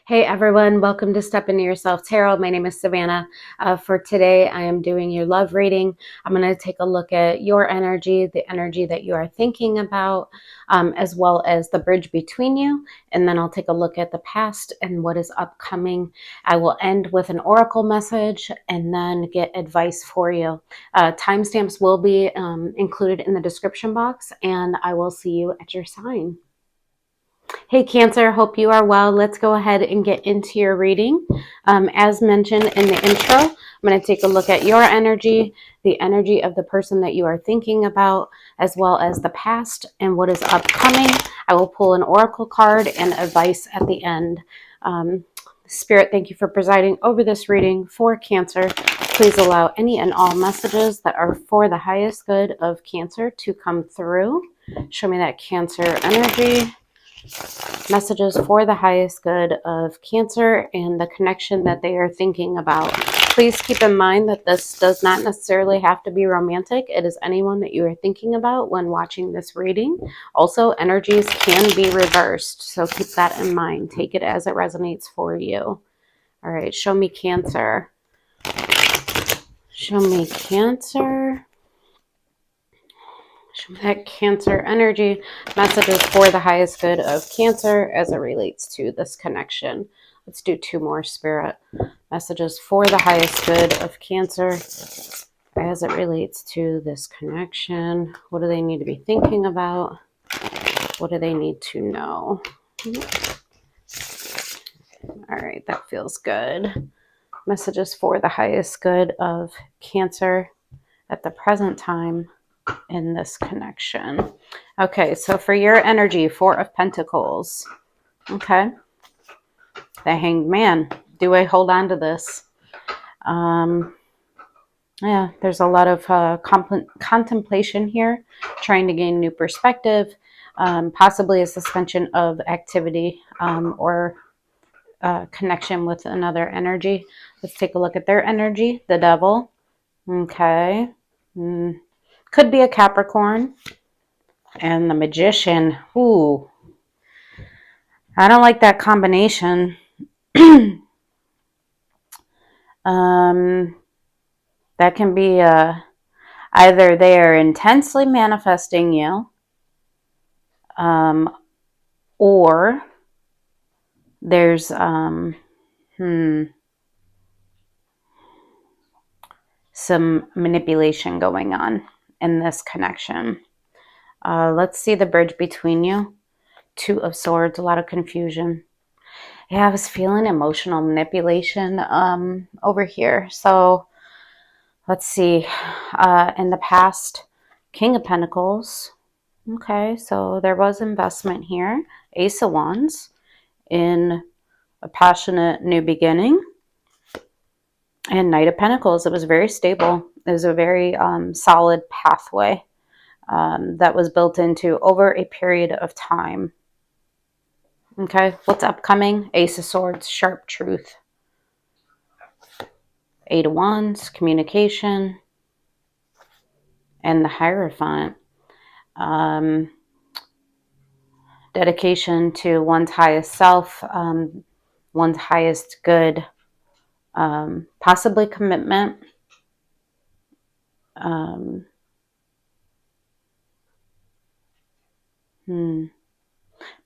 Hey everyone, welcome to Step Into Yourself Tarot. My name is Savannah. For today, I am doing your love reading. I'm going to take a look at your energy, the energy that you are thinking about, as well as the bridge between you. And then I'll take a look at the past and what is upcoming. I will end with an oracle message and then get advice for you. Timestamps will be included in the description box, and I will see you at your sign. Hey Cancer, hope you are well. Let's go ahead and get into your reading. As mentioned in the intro, I'm going to take a look at your energy, the energy of the person that you are thinking about, as well as the past and what is upcoming. I will pull an oracle card and advice at the end. Spirit, thank you for presiding over this reading for Cancer. Please allow any and all messages that are for the highest good of Cancer to come through. Show me that Cancer energy. Messages for the highest good of Cancer and the connection that they are thinking about. Please keep in mind that this does not necessarily have to be romantic. It is anyone that you are thinking about when watching this reading. Also, energies can be reversed, so keep that in mind. Take it as it resonates for you. All right, show me Cancer. Show me Cancer. Show me that Cancer energy. Messages for the highest good of Cancer as it relates to this connection. Let's do two more, Spirit. Messages for the highest good of Cancer as it relates to this connection. What do they need to be thinking about? What do they need to know? All right, that feels good. Messages for the highest good of Cancer at the present time in this connection. Okay, so for your energy, Four of Pentacles. Okay. The Hanged Man. Do I hold on to this? Yeah, there's a lot of contemplation here, trying to gain new perspective, possibly a suspension of activity or connection with another energy. Let's take a look at their energy. The Devil. Okay. Could be a Capricorn. And the Magician. Ooh. I don't like that combination. That can be either they are intensely manifesting you, or there's some manipulation going on in this connection. Let's see the bridge between you. Two of Swords, a lot of confusion. Yeah, I was feeling emotional manipulation over here. So let's see. In the past, King of Pentacles. Okay, so there was investment here. Ace of Wands in a passionate new beginning. And Knight of Pentacles. It was very stable. It was a very solid pathway that was built into over a period of time. Okay, what's upcoming? Ace of Swords, Sharp Truth. Eight of Wands, communication. And the Hierophant. Dedication to one's highest self, one's highest good, possibly commitment.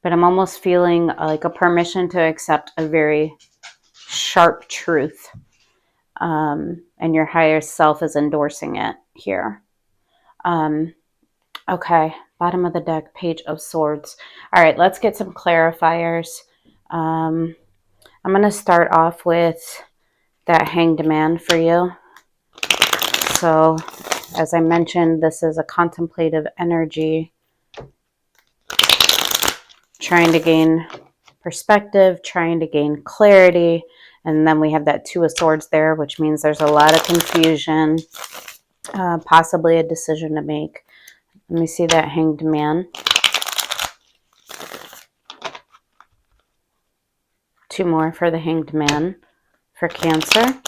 But I'm almost feeling like a permission to accept a very sharp truth. And your higher self is endorsing it here. Okay, bottom of the deck, Page of Swords. All right, let's get some clarifiers. I'm going to start off with that Hanged Man for you. So, as I mentioned, this is a contemplative energy, trying to gain perspective, trying to gain clarity. And then we have that Two of Swords there, which means there's a lot of confusion, possibly a decision to make. Let me see that Hanged Man. Two more for the Hanged Man for Cancer.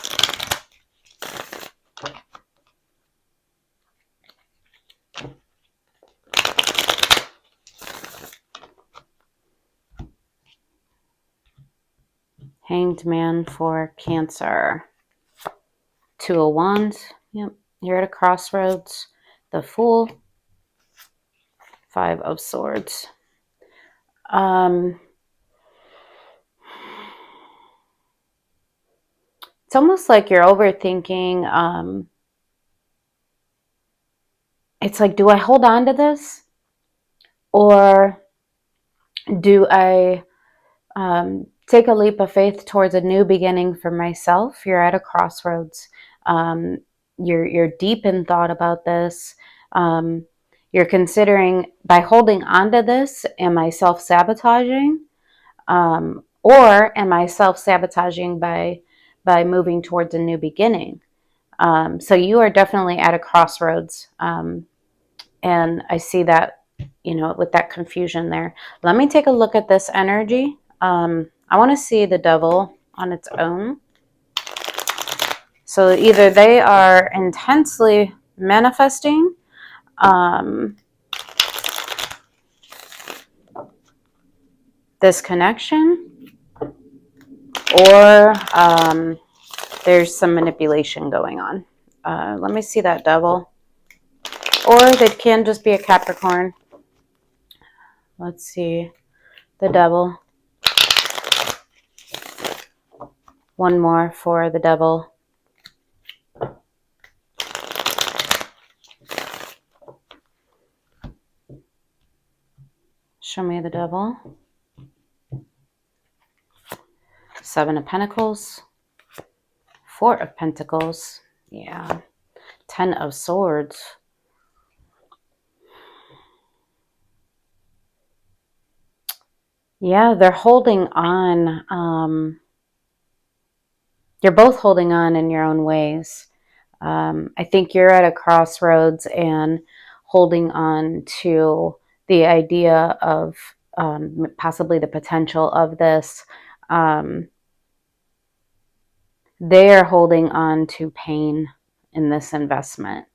Hanged Man for Cancer. Two of Wands. Yep. You're at a crossroads. The Fool. Five of Swords. It's almost like you're overthinking. It's like, do I hold on to this? Or do I take a leap of faith towards a new beginning for myself? You're at a crossroads. You're deep in thought about this. You're considering, by holding on to this, am I self-sabotaging? Or am I self-sabotaging by moving towards a new beginning? So you are definitely at a crossroads. And I see that, with that confusion there. Let me take a look at this energy. I want to see the Devil on its own. So either they are intensely manifesting, this connection, or there's some manipulation going on. Let me see that Devil. Or they can just be a Capricorn. Let's see. The Devil. One more for the Devil. Show me the Devil. Seven of Pentacles. Four of Pentacles. Yeah. 10 of Swords. Yeah, they're holding on. You're both holding on in your own ways. I think you're at a crossroads and holding on to the idea of possibly the potential of this. They are holding on to pain in this investment.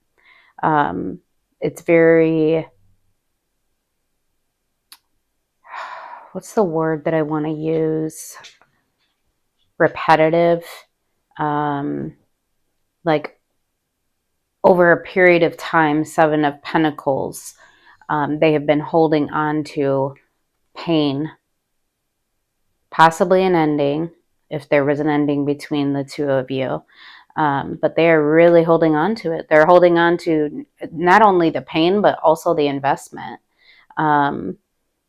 It's very, what's the word that I want to use? Repetitive. Like over a period of time, Seven of Pentacles, they have been holding on to pain, possibly an ending, if there was an ending between the two of you. But they are really holding on to it. They're holding on to not only the pain, but also the investment. And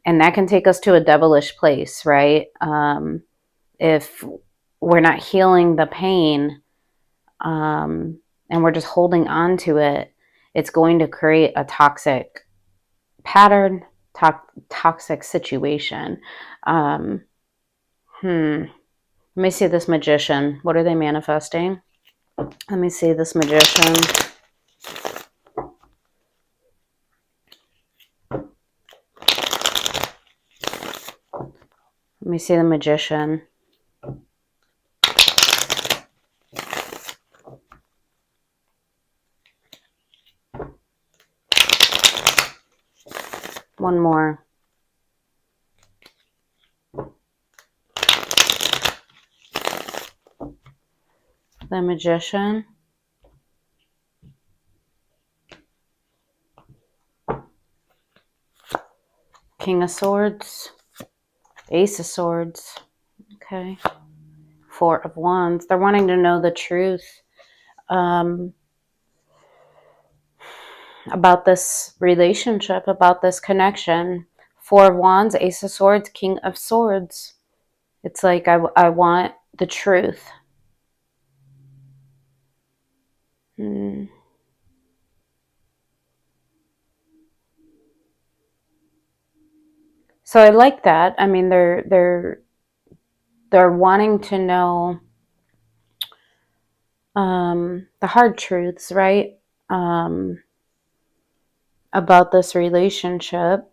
that can take us to a devilish place, right? If we're not healing the pain, and we're just holding on to it, it's going to create a toxic pattern, toxic situation. Let me see this Magician. What are they manifesting? Let me see this Magician. Let me see the Magician. One more. The Magician. King of Swords. Ace of Swords. Okay. Four of Wands. They're wanting to know the truth about this relationship, about this connection. Four of Wands, Ace of Swords, King of Swords. It's like, I want the truth. So I like that. I mean, they're wanting to know the hard truths, right? About this relationship.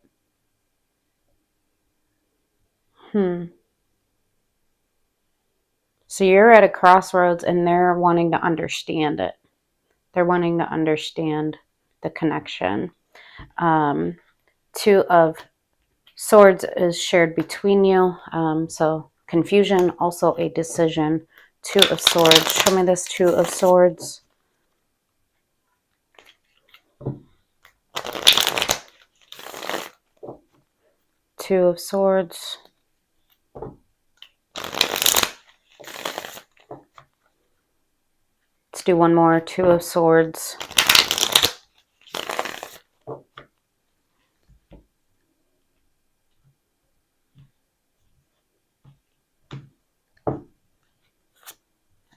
So you're at a crossroads and they're wanting to understand it. They're wanting to understand the connection. Two of Swords is shared between you. So confusion, also a decision. Two of Swords. Show me this Two of Swords. Two of Swords. Let's do one more. Two of Swords.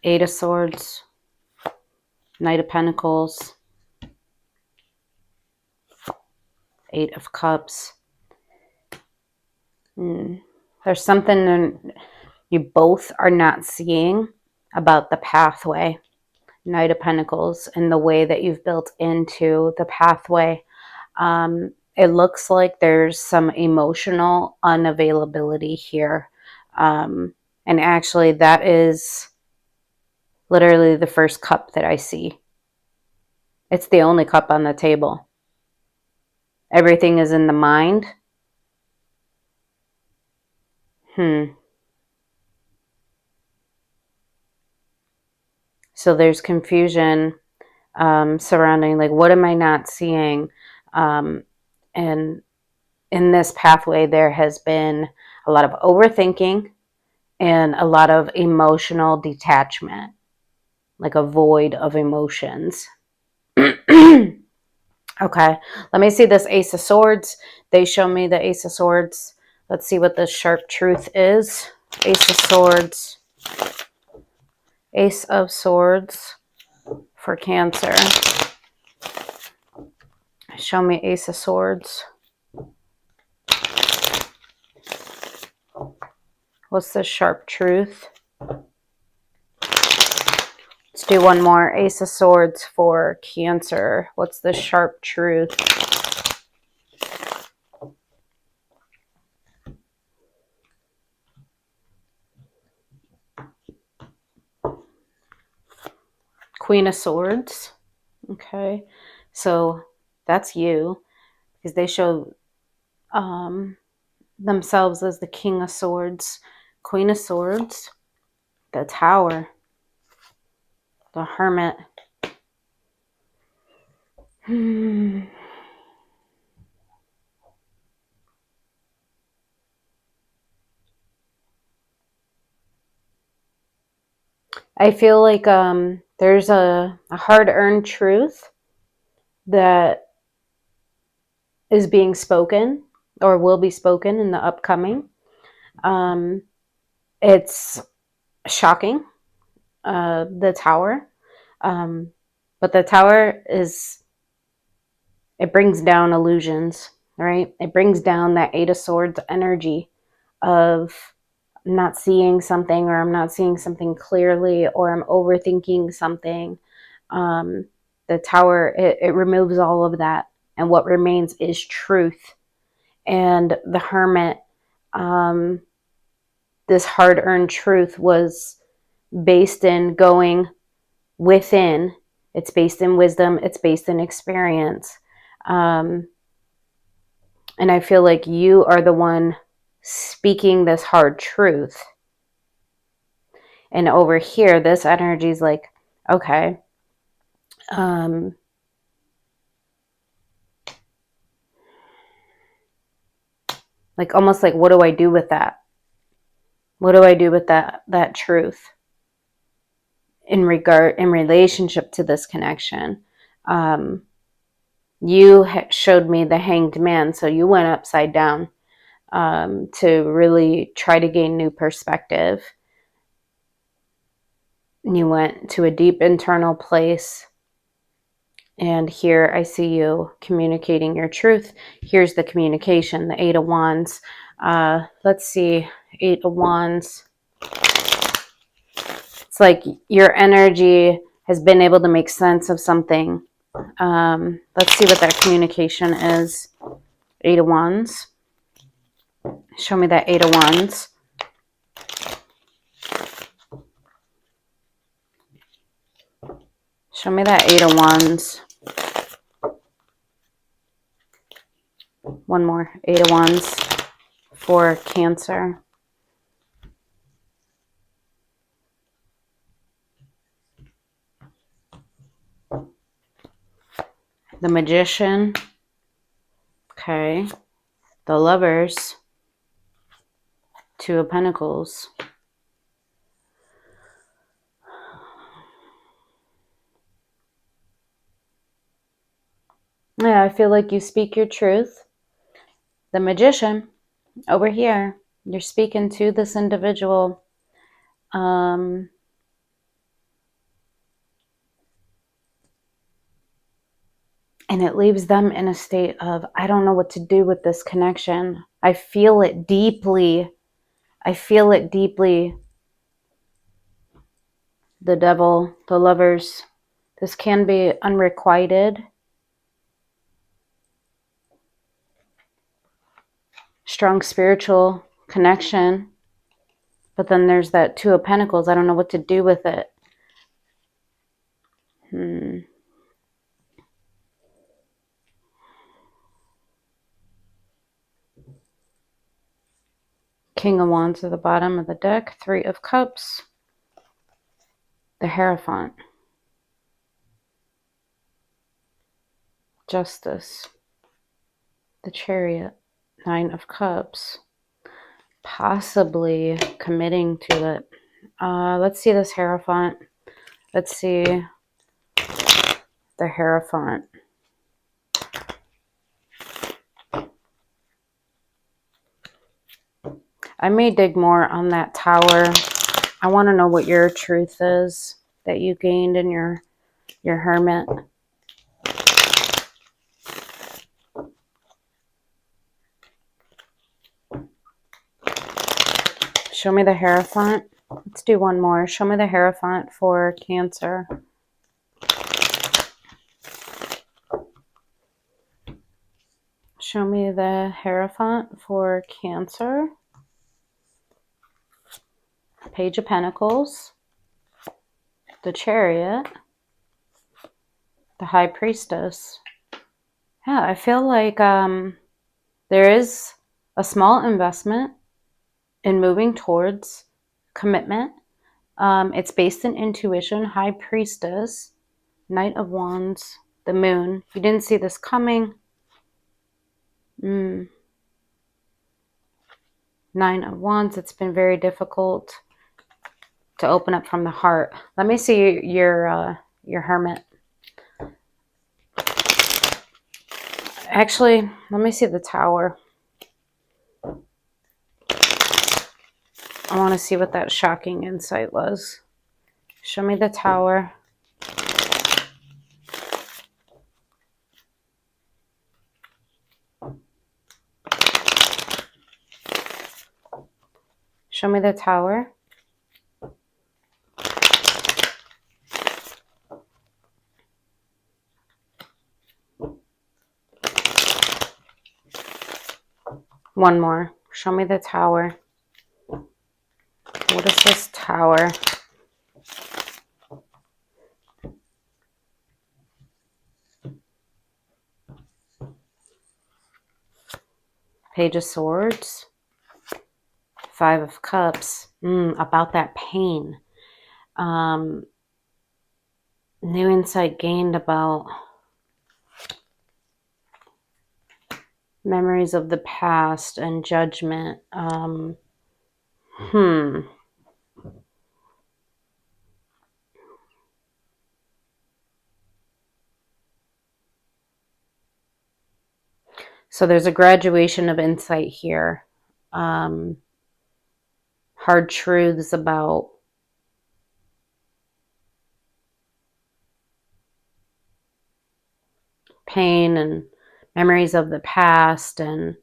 Eight of Swords. Knight of Pentacles. Eight of Cups. There's something you both are not seeing about the pathway. Knight of Pentacles and the way that you've built into the pathway. It looks like there's some emotional unavailability here. And actually that is literally the first cup that I see. It's the only cup on the table. Everything is in the mind. So there's confusion surrounding, like, what am I not seeing? And in this pathway, there has been a lot of overthinking and a lot of emotional detachment, like a void of emotions. Okay, let me see this Ace of Swords. They show me the Ace of Swords. Let's see what the sharp truth is. Ace of Swords. Ace of Swords for Cancer. Show me Ace of Swords. What's the sharp truth? Let's do one more. Ace of Swords for Cancer. What's the sharp truth? Queen of Swords. Okay, so that's you, because they show themselves as the King of Swords. Queen of Swords. The Tower. The Hermit. I feel like there's a hard-earned truth that is being spoken or will be spoken in the upcoming. It's shocking, the Tower. But the Tower it brings down illusions, right? It brings down that Eight of Swords energy of I'm not seeing something, or I'm not seeing something clearly, or I'm overthinking something. The Tower, it removes all of that. And what remains is truth. And the Hermit, this hard-earned truth was based in going within. It's based in wisdom. It's based in experience. And I feel like you are the one speaking this hard truth. And over here, this energy is like, okay, like almost like, what do I do with that? What do I do with that truth in relationship to this connection? You showed me the Hanged Man, so you went upside down to really try to gain new perspective. You went to a deep internal place. And here I see you communicating your truth. Here's the communication, the Eight of Wands. Let's see, Eight of Wands. It's like your energy has been able to make sense of something. Let's see what that communication is. Eight of Wands. Show me that Eight of Wands. Show me that Eight of Wands. One more. Eight of Wands for Cancer. the Magician. Okay. The Lovers. Two of Pentacles. Yeah, I feel like you speak your truth. The Magician over here. You're speaking to this individual. And it leaves them in a state of, I don't know what to do with this connection. I feel it deeply. I feel it deeply. The Devil, the Lovers. This can be unrequited. Strong spiritual connection. But then there's that Two of Pentacles. I don't know what to do with it. King of Wands at the bottom of the deck. Three of Cups. The Hierophant. Justice. The Chariot. Nine of Cups. Possibly committing to it. Let's see this Hierophant. Let's see the Hierophant. I may dig more on that Tower. I want to know what your truth is that you gained in your Hermit. Show me the Hierophant. Let's do one more. Show me the Hierophant for Cancer. Show me the Hierophant for Cancer. Page of Pentacles. The Chariot. The High Priestess. Yeah, I feel like there is a small investment in moving towards commitment. It's based in intuition. High Priestess. Knight of Wands. The Moon. You didn't see this coming. Nine of Wands. It's been very difficult to open up from the heart. Let me see your Hermit. Actually, let me see the Tower. I want to see what that shocking insight was. Show me the Tower. Show me the Tower. One more. Show me the Tower. What is this Tower? Page of Swords. Five of Cups. About that pain. New insight gained about memories of the past and judgment. So there's a graduation of insight here. Hard truths about pain and memories of the past and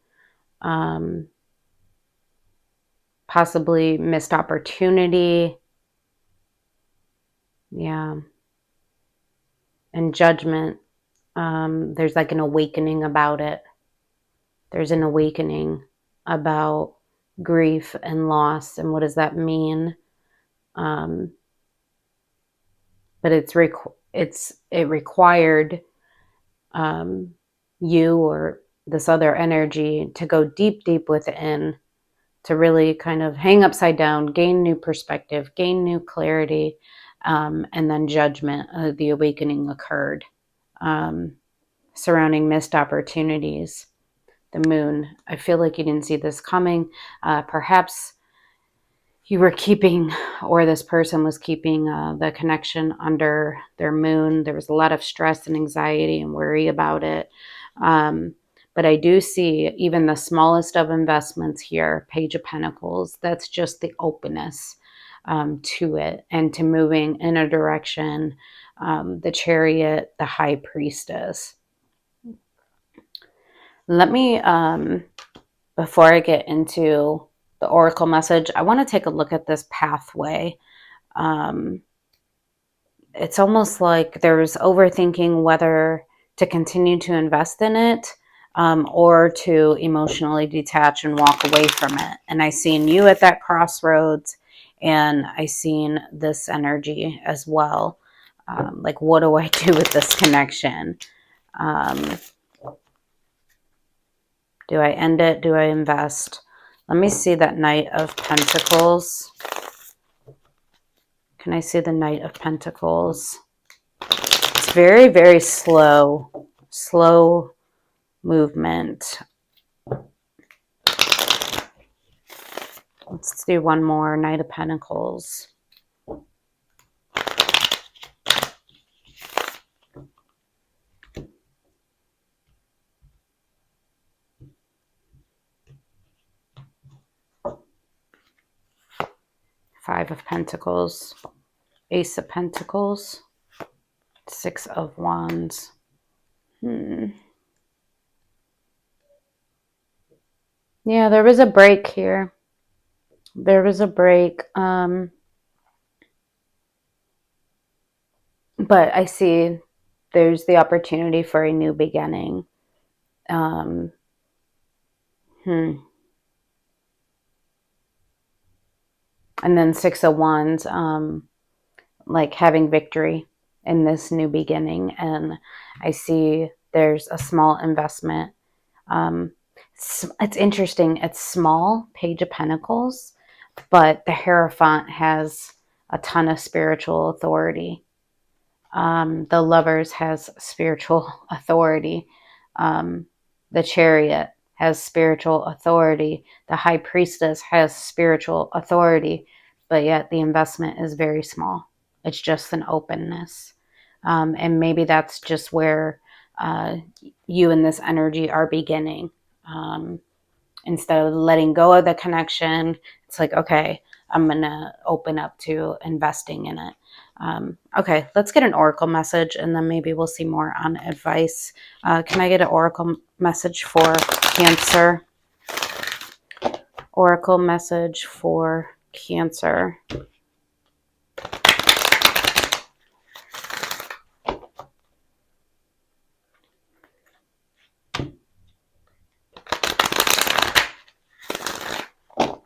possibly missed opportunity. Yeah. And judgment. There's like an awakening about it. There's an awakening about grief and loss and what does that mean. But it required you or this other energy to go deep within, to really kind of hang upside down, gain new perspective, gain new clarity, and then judgment. The awakening occurred. surrounding missed opportunities. The moon. I feel like you didn't see this coming. Perhaps you were keeping, or this person was keeping the connection under their moon. There was a lot of stress and anxiety and worry about it. But I do see even the smallest of investments here, Page of Pentacles. That's just the openness to it and to moving in a direction. The Chariot, the High Priestess. Let me, before I get into the oracle message, I want to take a look at this pathway. It's almost like there's overthinking whether to continue to invest in it or to emotionally detach and walk away from it. And I seen you at that crossroads, and I seen this energy as well. Like, what do I do with this connection? Do I end it? Do I invest? Let me see that Knight of Pentacles. Can I see the Knight of Pentacles? It's very, very slow movement. Let's do one more. Knight of Pentacles. Five of Pentacles. Ace of Pentacles. Six of Wands. Yeah, there was a break here. There was a break. But I see there's the opportunity for a new beginning. And then Six of Wands, like having victory in this new beginning. And I see there's a small investment. It's interesting. It's small, Page of Pentacles, but the Hierophant has a ton of spiritual authority. The Lovers has spiritual authority. The Chariot has spiritual authority. The High Priestess has spiritual authority, but yet the investment is very small. It's just an openness. And maybe that's just where you and this energy are beginning. Instead of letting go of the connection, it's like, okay, I'm going to open up to investing in it. Okay, let's get an oracle message, and then maybe we'll see more on advice. Can I get an oracle message for Cancer? Oracle message for Cancer.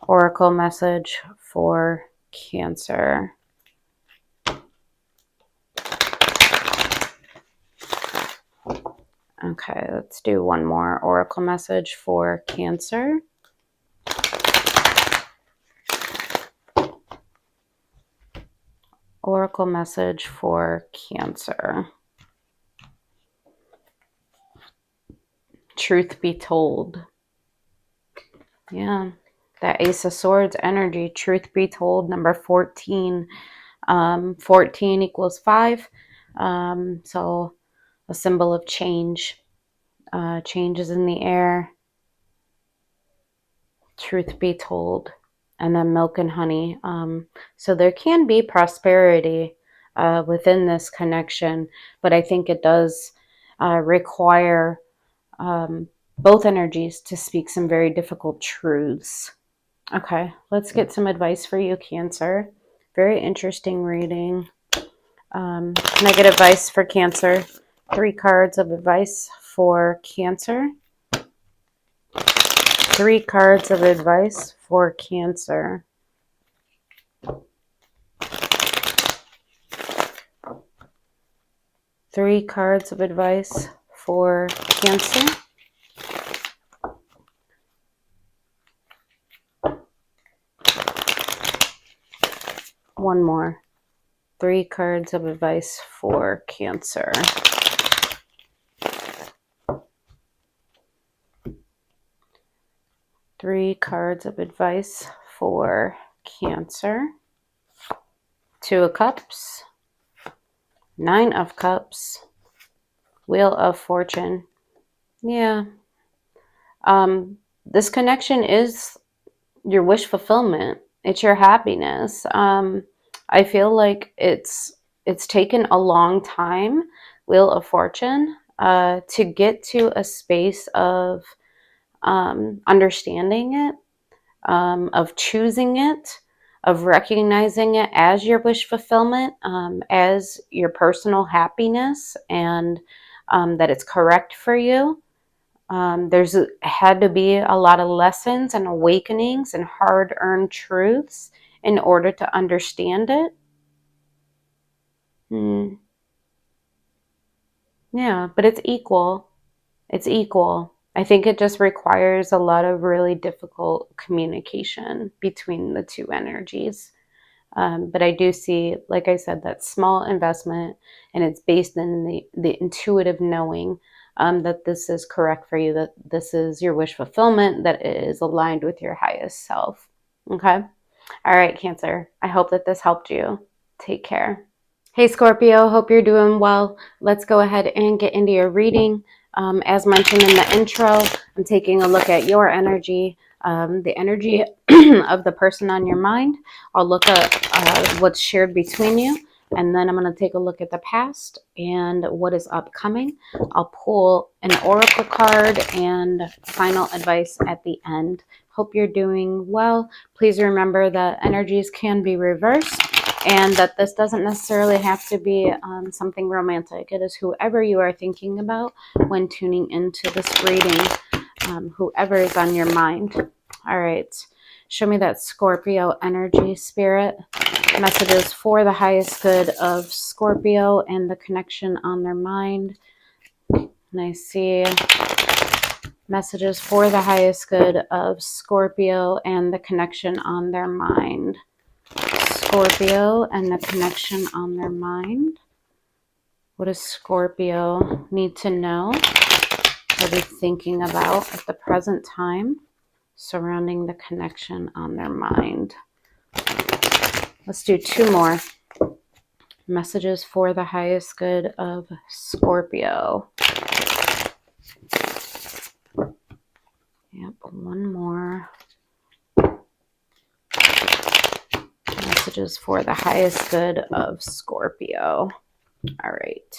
Oracle message for Cancer. Okay, let's do one more oracle message for Cancer. Oracle message for Cancer. Truth be told. Yeah, that Ace of Swords energy, truth be told, number 14. 14 equals 5. So a symbol of change. Change is in the air. Truth be told. And then milk and honey. So there can be prosperity within this connection, but I think it does require both energies to speak some very difficult truths. Okay, let's get some advice for you, Cancer. Very interesting reading. Can I get advice for Cancer? 3 cards of advice for Cancer. 3 cards of advice for Cancer. Three cards of advice for Cancer. One more. 3 cards of advice for Cancer. 3 cards of advice for Cancer. 2 of Cups, 9 of Cups, Wheel of Fortune. Yeah. This connection is your wish fulfillment. It's your happiness. I feel like it's taken a long time, Wheel of Fortune, to get to a space of understanding it, of choosing it, of recognizing it as your wish fulfillment, as your personal happiness, and that it's correct for you. There's had to be a lot of lessons and awakenings and hard-earned truths in order to understand it. Yeah, but it's equal. It's equal. I think it just requires a lot of really difficult communication between the two energies. But I do see, like I said, that small investment, and it's based in the intuitive knowing that this is correct for you, that this is your wish fulfillment, that it is aligned with your highest self. Okay? All right, Cancer. I hope that this helped you. Take care. Hey, Scorpio. Hope you're doing well. Let's go ahead and get into your reading. As mentioned in the intro, I'm taking a look at your energy, the energy of the person on your mind. I'll look at what's shared between you, and then I'm going to take a look at the past and what is upcoming. I'll pull an oracle card and final advice at the end. Hope you're doing well. Please remember that energies can be reversed, and that this doesn't necessarily have to be something romantic. It is whoever you are thinking about when tuning into this reading, whoever is on your mind. All right. Show me that Scorpio energy, Spirit. Messages for the highest good of Scorpio and the connection on their mind. And I see messages for the highest good of Scorpio and the connection on their mind. Scorpio and the connection on their mind. What does Scorpio need to know or be thinking about at the present time surrounding the connection on their mind? Let's do 2 more. Messages for the highest good of Scorpio. Yep, 1 more. Messages for the highest good of Scorpio. All right.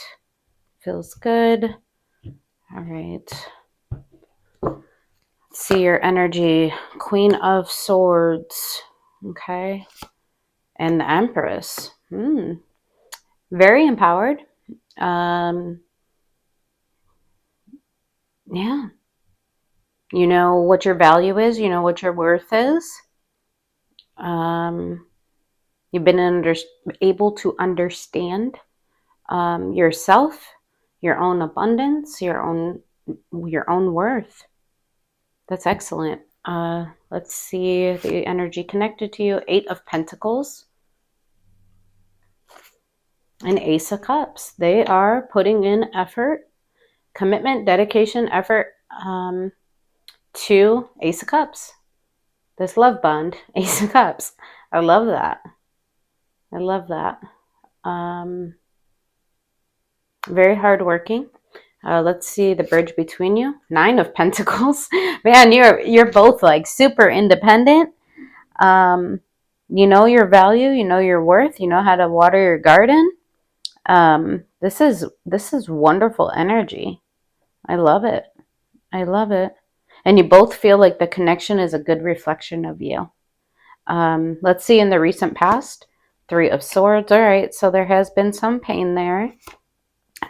Feels good. All right. See your energy. Queen of Swords. Okay. And the Empress. Very empowered. Yeah. You know what your value is. You know what your worth is. You've been able to understand yourself, your own abundance, your own worth. That's excellent. Let's see the energy connected to you. 8 of Pentacles and Ace of Cups. They are putting in effort, commitment, dedication, effort to Ace of Cups. This love bond, Ace of Cups. I love that. I love that. Very hardworking. Let's see the bridge between you. 9 of Pentacles. Man, you're both like super independent. You know your value. You know your worth. You know how to water your garden. This is wonderful energy. I love it. I love it. And you both feel like the connection is a good reflection of you. Let's see in the recent past. 3 of Swords. All right, so there has been some pain there.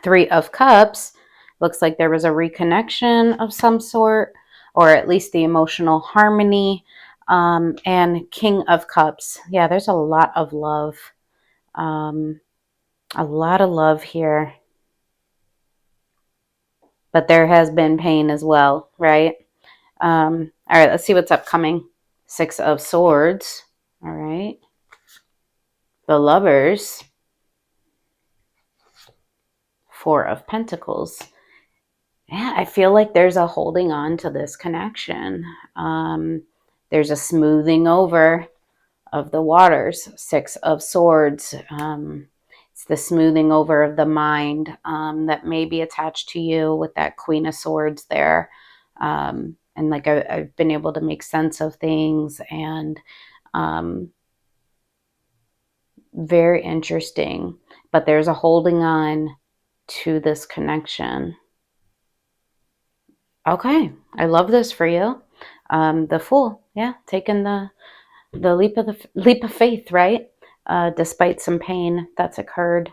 3 of Cups. Looks like there was a reconnection of some sort, or at least the emotional harmony. And King of Cups. Yeah, there's a lot of love. A lot of love here. But there has been pain as well, right? All right, let's see what's upcoming. 6 of Swords. All right. The Lovers. 4 of Pentacles. Yeah, I feel like there's a holding on to this connection. There's a smoothing over of the waters. Six of Swords. It's the smoothing over of the mind that may be attached to you with that Queen of Swords there. And like I've been able to make sense of things, and very interesting. But there's a holding on to this connection. Okay, I love this for you. The Fool, yeah, taking the leap of faith, right? Despite some pain that's occurred.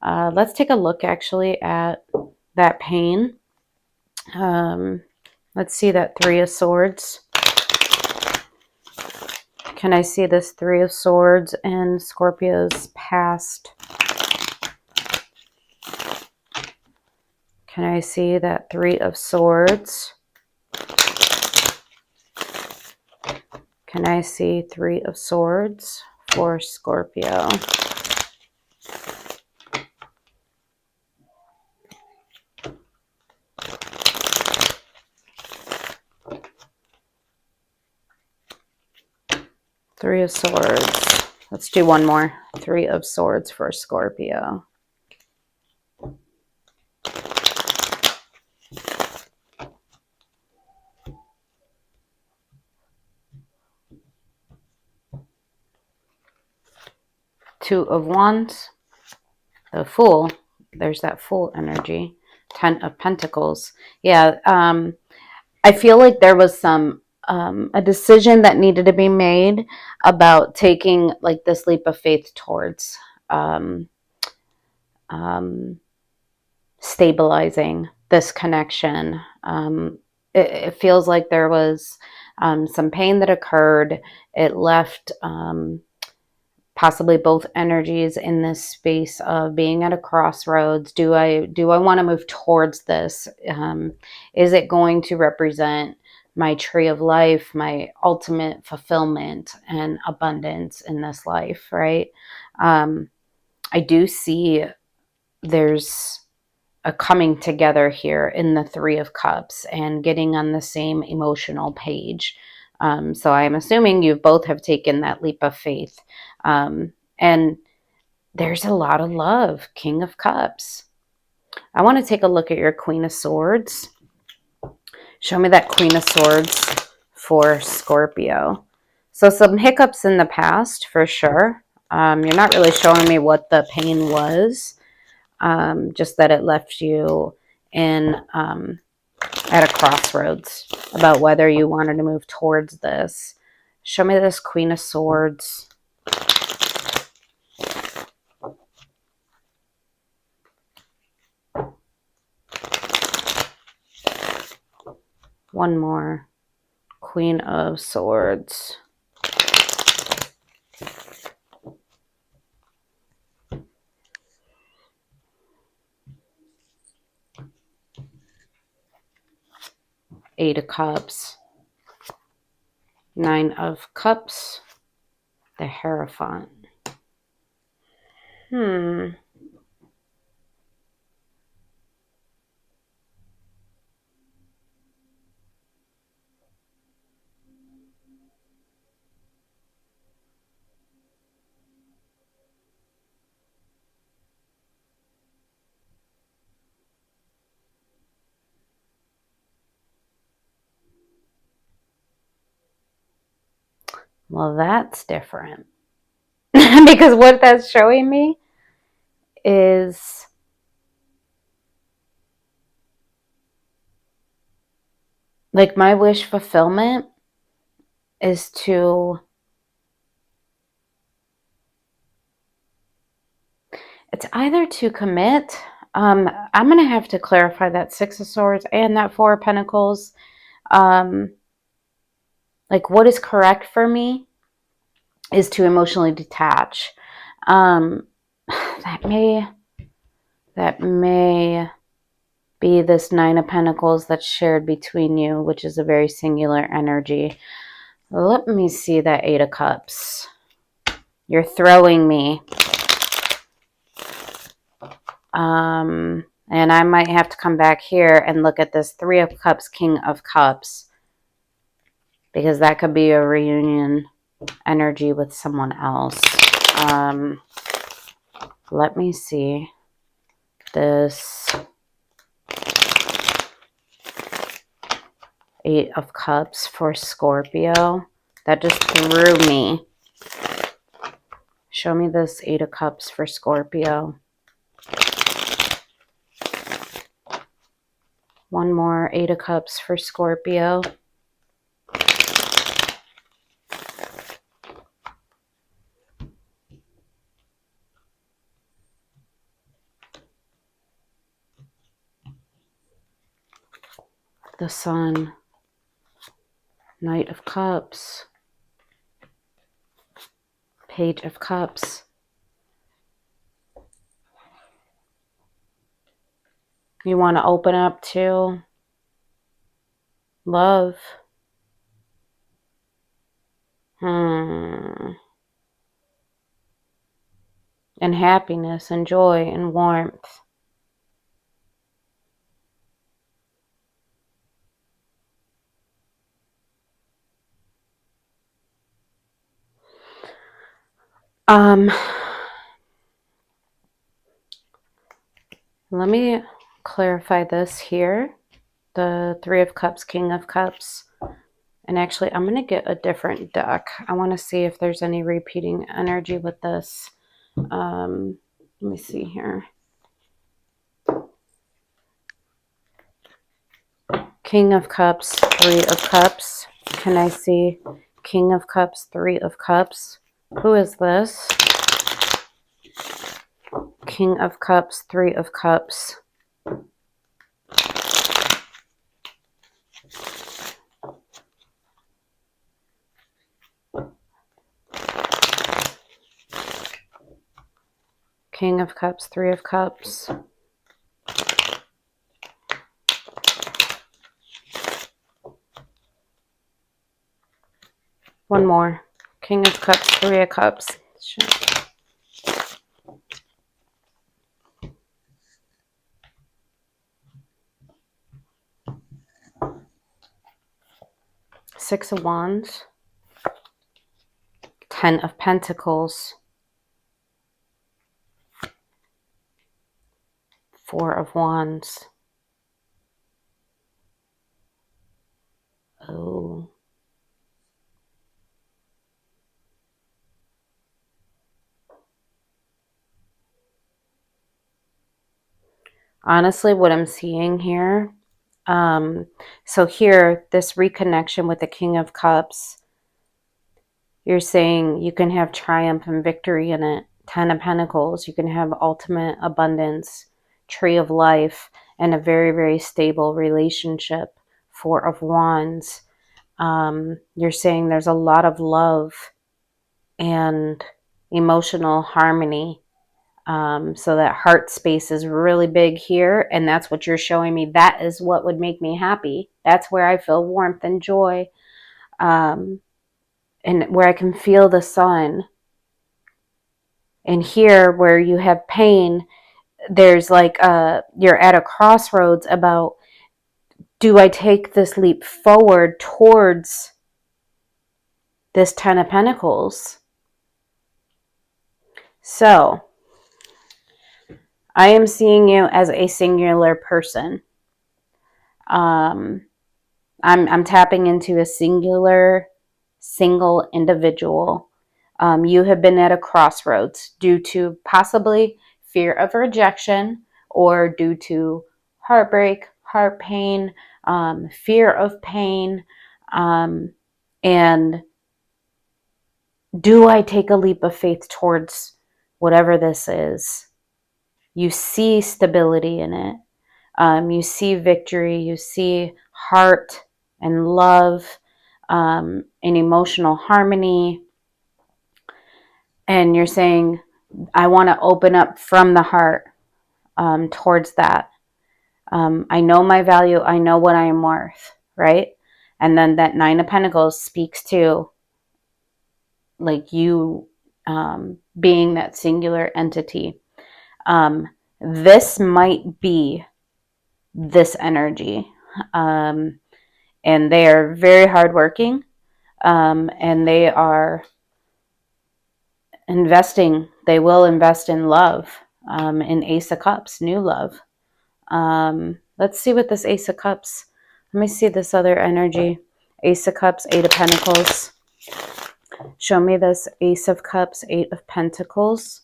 Let's take a look actually at that pain. Let's see that Three of Swords. Can I see this Three of Swords in Scorpio's past? Can I see that Three of Swords? Can I see Three of Swords for Scorpio? Three of Swords. Let's do one more. Three of Swords for Scorpio. Two of Wands. The Fool. There's that Fool energy. Ten of Pentacles. Yeah, I feel like there was a decision that needed to be made about taking like this leap of faith towards um, um, stabilizing this connection. It feels like there was some pain that occurred. It left possibly both energies in this space of being at a crossroads. Do I want to move towards this? Is it going to represent my tree of life, my ultimate fulfillment and abundance in this life, right? I do see there's a coming together here in the Three of Cups and getting on the same emotional page. So I'm assuming you both have taken that leap of faith. And there's a lot of love. King of Cups. I want to take a look at your Queen of Swords. Show me that Queen of Swords for Scorpio. So some hiccups in the past for sure. You're not really showing me what the pain was. Just that it left you in at a crossroads about whether you wanted to move towards this. Show me this Queen of Swords. One more. Queen of Swords. Eight of Cups. Nine of Cups. The Hierophant. Well, that's different. Because what that's showing me is like my wish fulfillment is to, it's either to commit. I'm going to have to clarify that Six of Swords and that Four of Pentacles. Like what is correct for me is to emotionally detach. That may be this Nine of Pentacles that's shared between you, which is a very singular energy. Let me see that Eight of Cups. You're throwing me And I might have to come back here and look at this Three of Cups, King of Cups, because that could be a reunion energy with someone else. Let me see. This Eight of Cups for Scorpio. That just threw me. Show me this Eight of Cups for Scorpio. One more Eight of Cups for Scorpio. The Sun. Knight of Cups. Page of Cups. You want to open up to love. And happiness and joy and warmth. Let me clarify this here. The Three of Cups, King of Cups. And actually, I'm going to get a different deck. I want to see if there's any repeating energy with this. Let me see here. King of Cups, Three of Cups. Can I see King of Cups, Three of Cups? Who is this? King of Cups, Three of Cups. King of Cups, Three of Cups. One more. King of Cups, Three of Cups. Six of Wands. Ten of Pentacles. Four of Wands. Oh. Honestly, what I'm seeing here, so here, this reconnection with the King of Cups, you're saying you can have triumph and victory in it. Ten of Pentacles, you can have ultimate abundance, Tree of Life, and a very, very stable relationship. Four of Wands, you're saying there's a lot of love and emotional harmony. So that heart space is really big here, and that's what you're showing me. That is what would make me happy. That's where I feel warmth and joy, and where I can feel the sun. And here, where you have pain, there's like you're at a crossroads about, do I take this leap forward towards this Ten of Pentacles? So I am seeing you as a singular person. I'm tapping into a single individual. You have been at a crossroads due to possibly fear of rejection, or due to heartbreak, heart pain, fear of pain, and do I take a leap of faith towards whatever this is? You see stability in it. You see victory. You see heart and love, and emotional harmony. And you're saying, I want to open up from the heart towards that. I know my value. I know what I am worth, right? And then that Nine of Pentacles speaks to like you being that singular entity. This might be this energy. And they are very hardworking. And they are investing. They will invest in love, in Ace of Cups, new love. Let's see what this Ace of Cups. Let me see this other energy. Ace of Cups, Eight of Pentacles. Show me this Ace of Cups, Eight of Pentacles.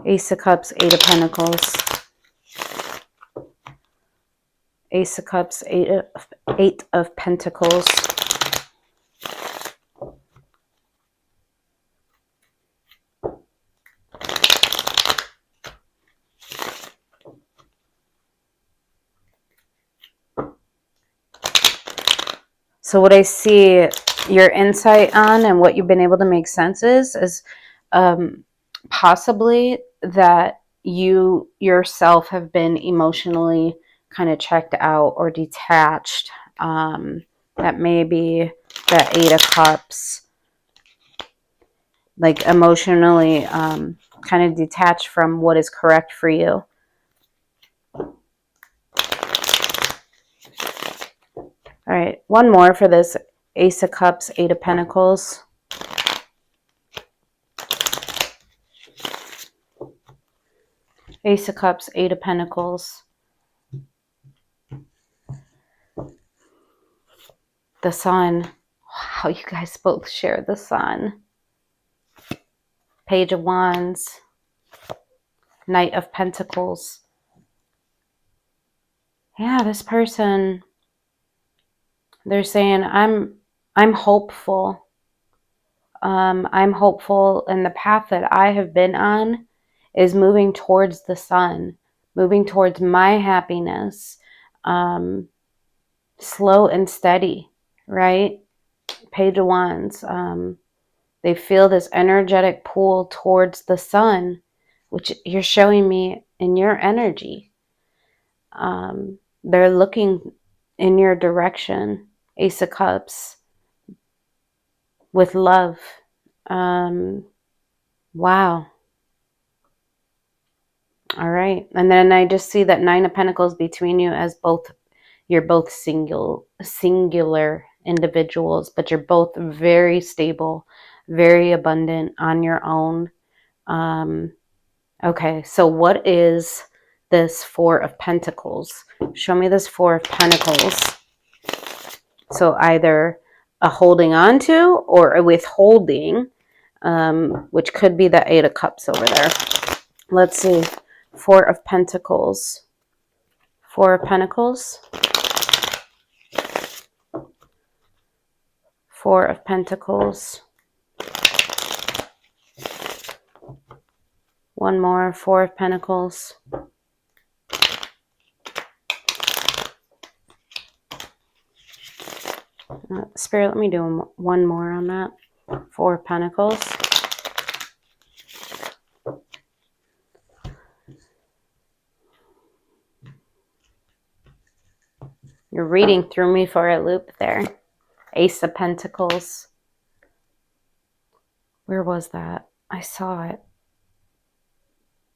Ace of Cups, Eight of Pentacles. Ace of Cups, Eight of Pentacles. So what I see your insight on and what you've been able to make sense is possibly that you yourself have been emotionally kind of checked out or detached. That may be the Eight of Cups, like emotionally kind of detached from what is correct for you. All right, one more for this Ace of Cups, Eight of Pentacles. Ace of Cups, Eight of Pentacles. The Sun. Wow, you guys both share the Sun. Page of Wands. Knight of Pentacles. Yeah, this person, they're saying, I'm hopeful. I'm hopeful, and the path that I have been on is moving towards the sun, moving towards my happiness. Slow and steady, right? Page of Wands. They feel this energetic pull towards the sun, which you're showing me in your energy. They're looking in your direction. Ace of Cups. With love. Wow. All right. And then I just see that Nine of Pentacles between you as you're both singular individuals, but you're both very stable, very abundant on your own. Okay, so what is this Four of Pentacles? Show me this Four of Pentacles. So either a holding on to or a withholding, which could be the Eight of Cups over there. Let's see. Four of Pentacles. Four of Pentacles. Four of Pentacles. One more. Four of Pentacles. Spirit, let me do one more on that. Four of Pentacles. You're reading through me for a loop there. Ace of Pentacles. Where was that? I saw it.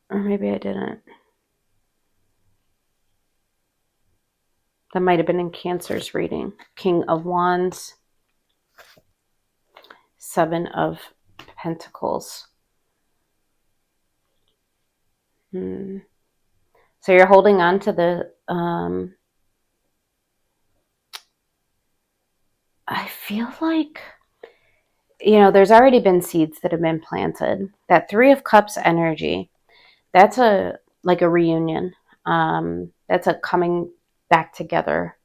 Or maybe I didn't. That might have been in Cancer's reading. King of Wands. Seven of Pentacles. So you're holding on to the... I feel like... there's already been seeds that have been planted. That Three of Cups energy, that's like a reunion. That's a coming back together.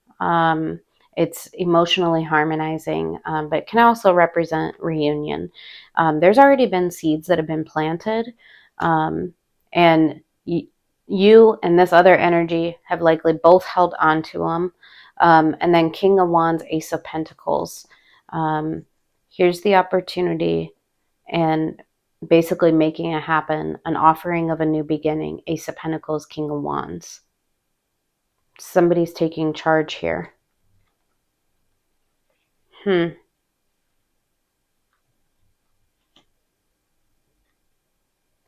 It's emotionally harmonizing, but it can also represent reunion. There's already been seeds that have been planted, and you and this other energy have likely both held on to them. And then King of Wands, Ace of Pentacles. Here's the opportunity, and basically making it happen, an offering of a new beginning. Ace of Pentacles, King of Wands. Somebody's taking charge here.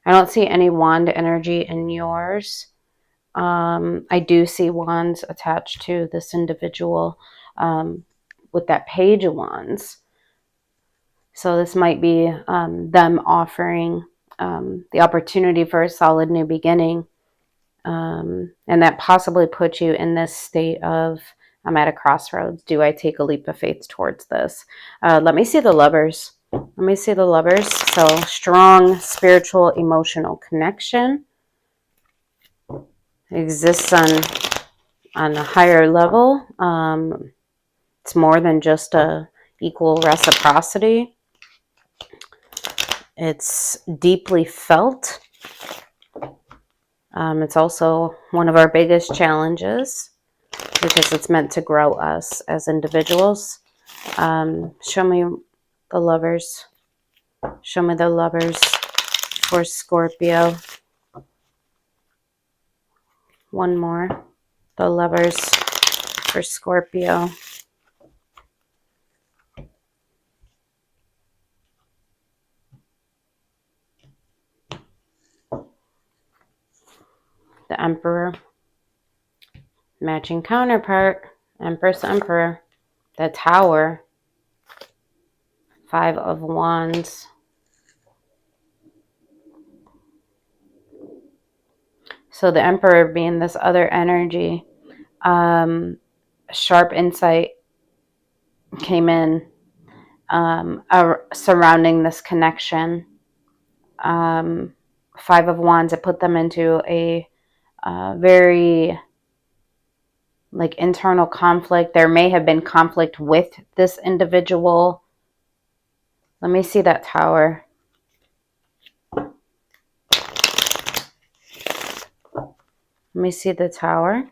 I don't see any wand energy in yours. I do see wands attached to this individual with that page of wands. So this might be them offering the opportunity for a solid new beginning. And that possibly puts you in this state of, I'm at a crossroads. Do I take a leap of faith towards this? Let me see the lovers. Let me see the lovers. So strong spiritual, emotional connection exists on a higher level. It's more than just a equal reciprocity. It's deeply felt. It's also one of our biggest challenges because it's meant to grow us as individuals. Show me the lovers. Show me the lovers for Scorpio. One more. The lovers for Scorpio. The Emperor. Matching counterpart. Empress, Emperor. The Tower. 5 of Wands. So the Emperor being this other energy. Sharp insight came in surrounding this connection. 5 of Wands, it put them into a very like internal conflict. There may have been conflict with this individual. Let me see that Tower. Let me see the Tower.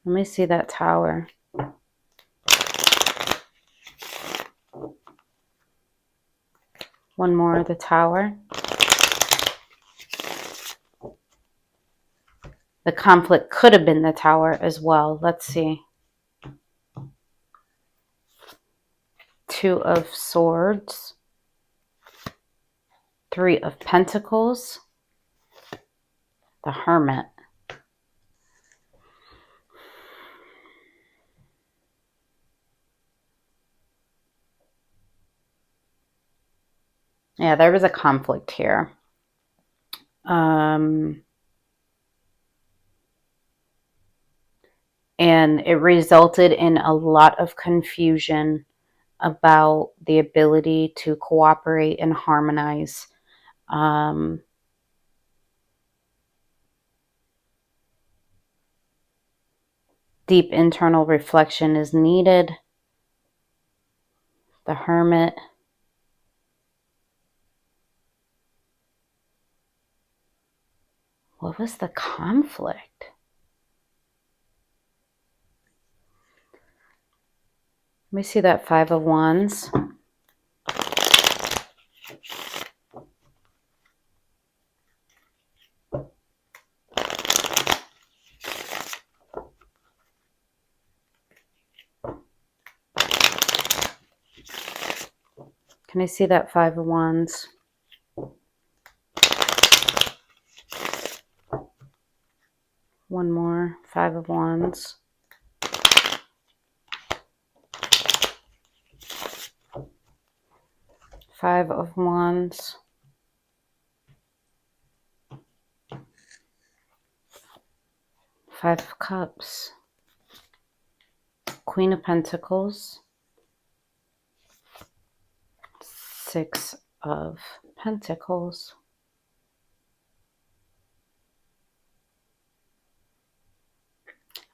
Let me see that Tower. One more, the Tower. The conflict could have been the Tower as well. Let's see. 2 of Swords. 3 of Pentacles. The Hermit. Yeah, there was a conflict here. And it resulted in a lot of confusion about the ability to cooperate and harmonize. Deep internal reflection is needed. The Hermit. What was the conflict? Let me see that 5 of Wands. Can I see that 5 of Wands? One more, 5 of Wands. Five of Wands. Five of Cups. Queen of Pentacles. 6 of Pentacles.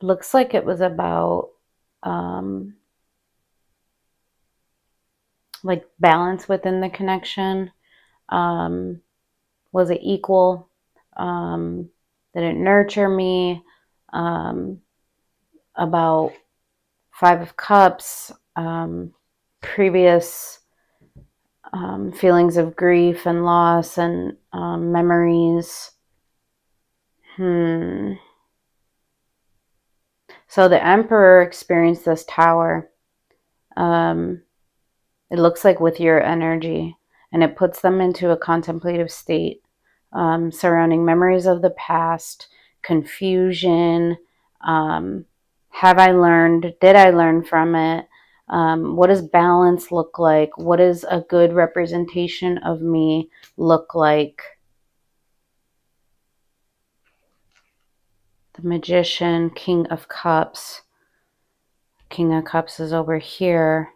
Looks like it was about like balance within the connection. Was it equal? Did it nurture me? About 5 of Cups, previous feelings of grief and loss and memories. So the Emperor experienced this Tower. It looks like with your energy, and it puts them into a contemplative state, surrounding memories of the past, confusion. Have I learned? Did I learn from it? What does balance look like? What does a good representation of me look like? The Magician, King of Cups. King of Cups is over here.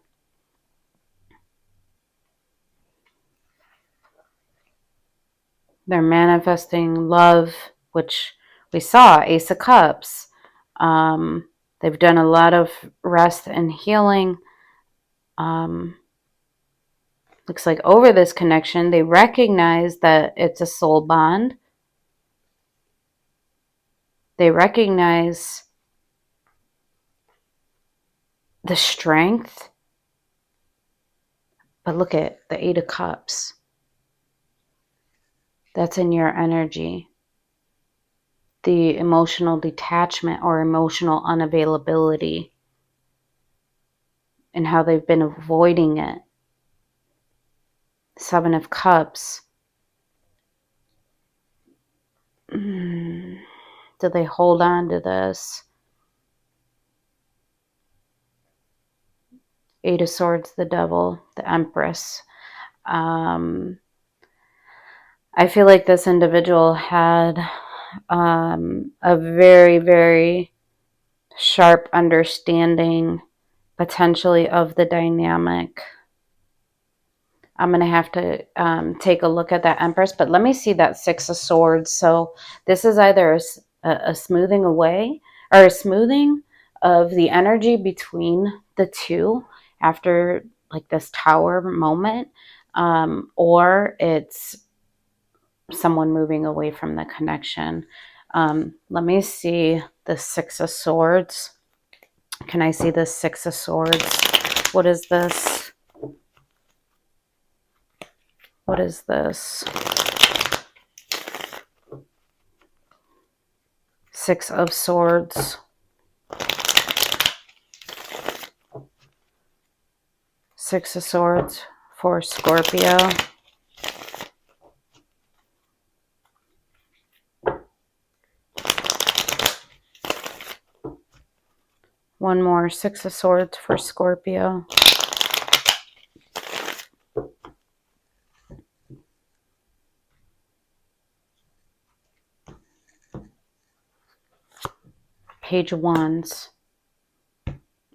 They're manifesting love, which we saw, Ace of Cups. They've done a lot of rest and healing. Looks like over this connection, they recognize that it's a soul bond. They recognize the strength. But look at the Eight of Cups. That's in your energy. The emotional detachment or emotional unavailability and how they've been avoiding it. Seven of Cups. Do they hold on to this? Eight of Swords, the Devil, the Empress. I feel like this individual had a very, very sharp understanding potentially of the dynamic. I'm going to have to take a look at that Empress, but let me see that Six of Swords. So this is either a smoothing away or a smoothing of the energy between the two after like this tower moment, or it's someone moving away from the connection. Let me see the Six of Swords. Can I see the Six of Swords? What is this? What is this? Six of Swords. Six of Swords for Scorpio. One more. Six of Swords for Scorpio. Page of Wands.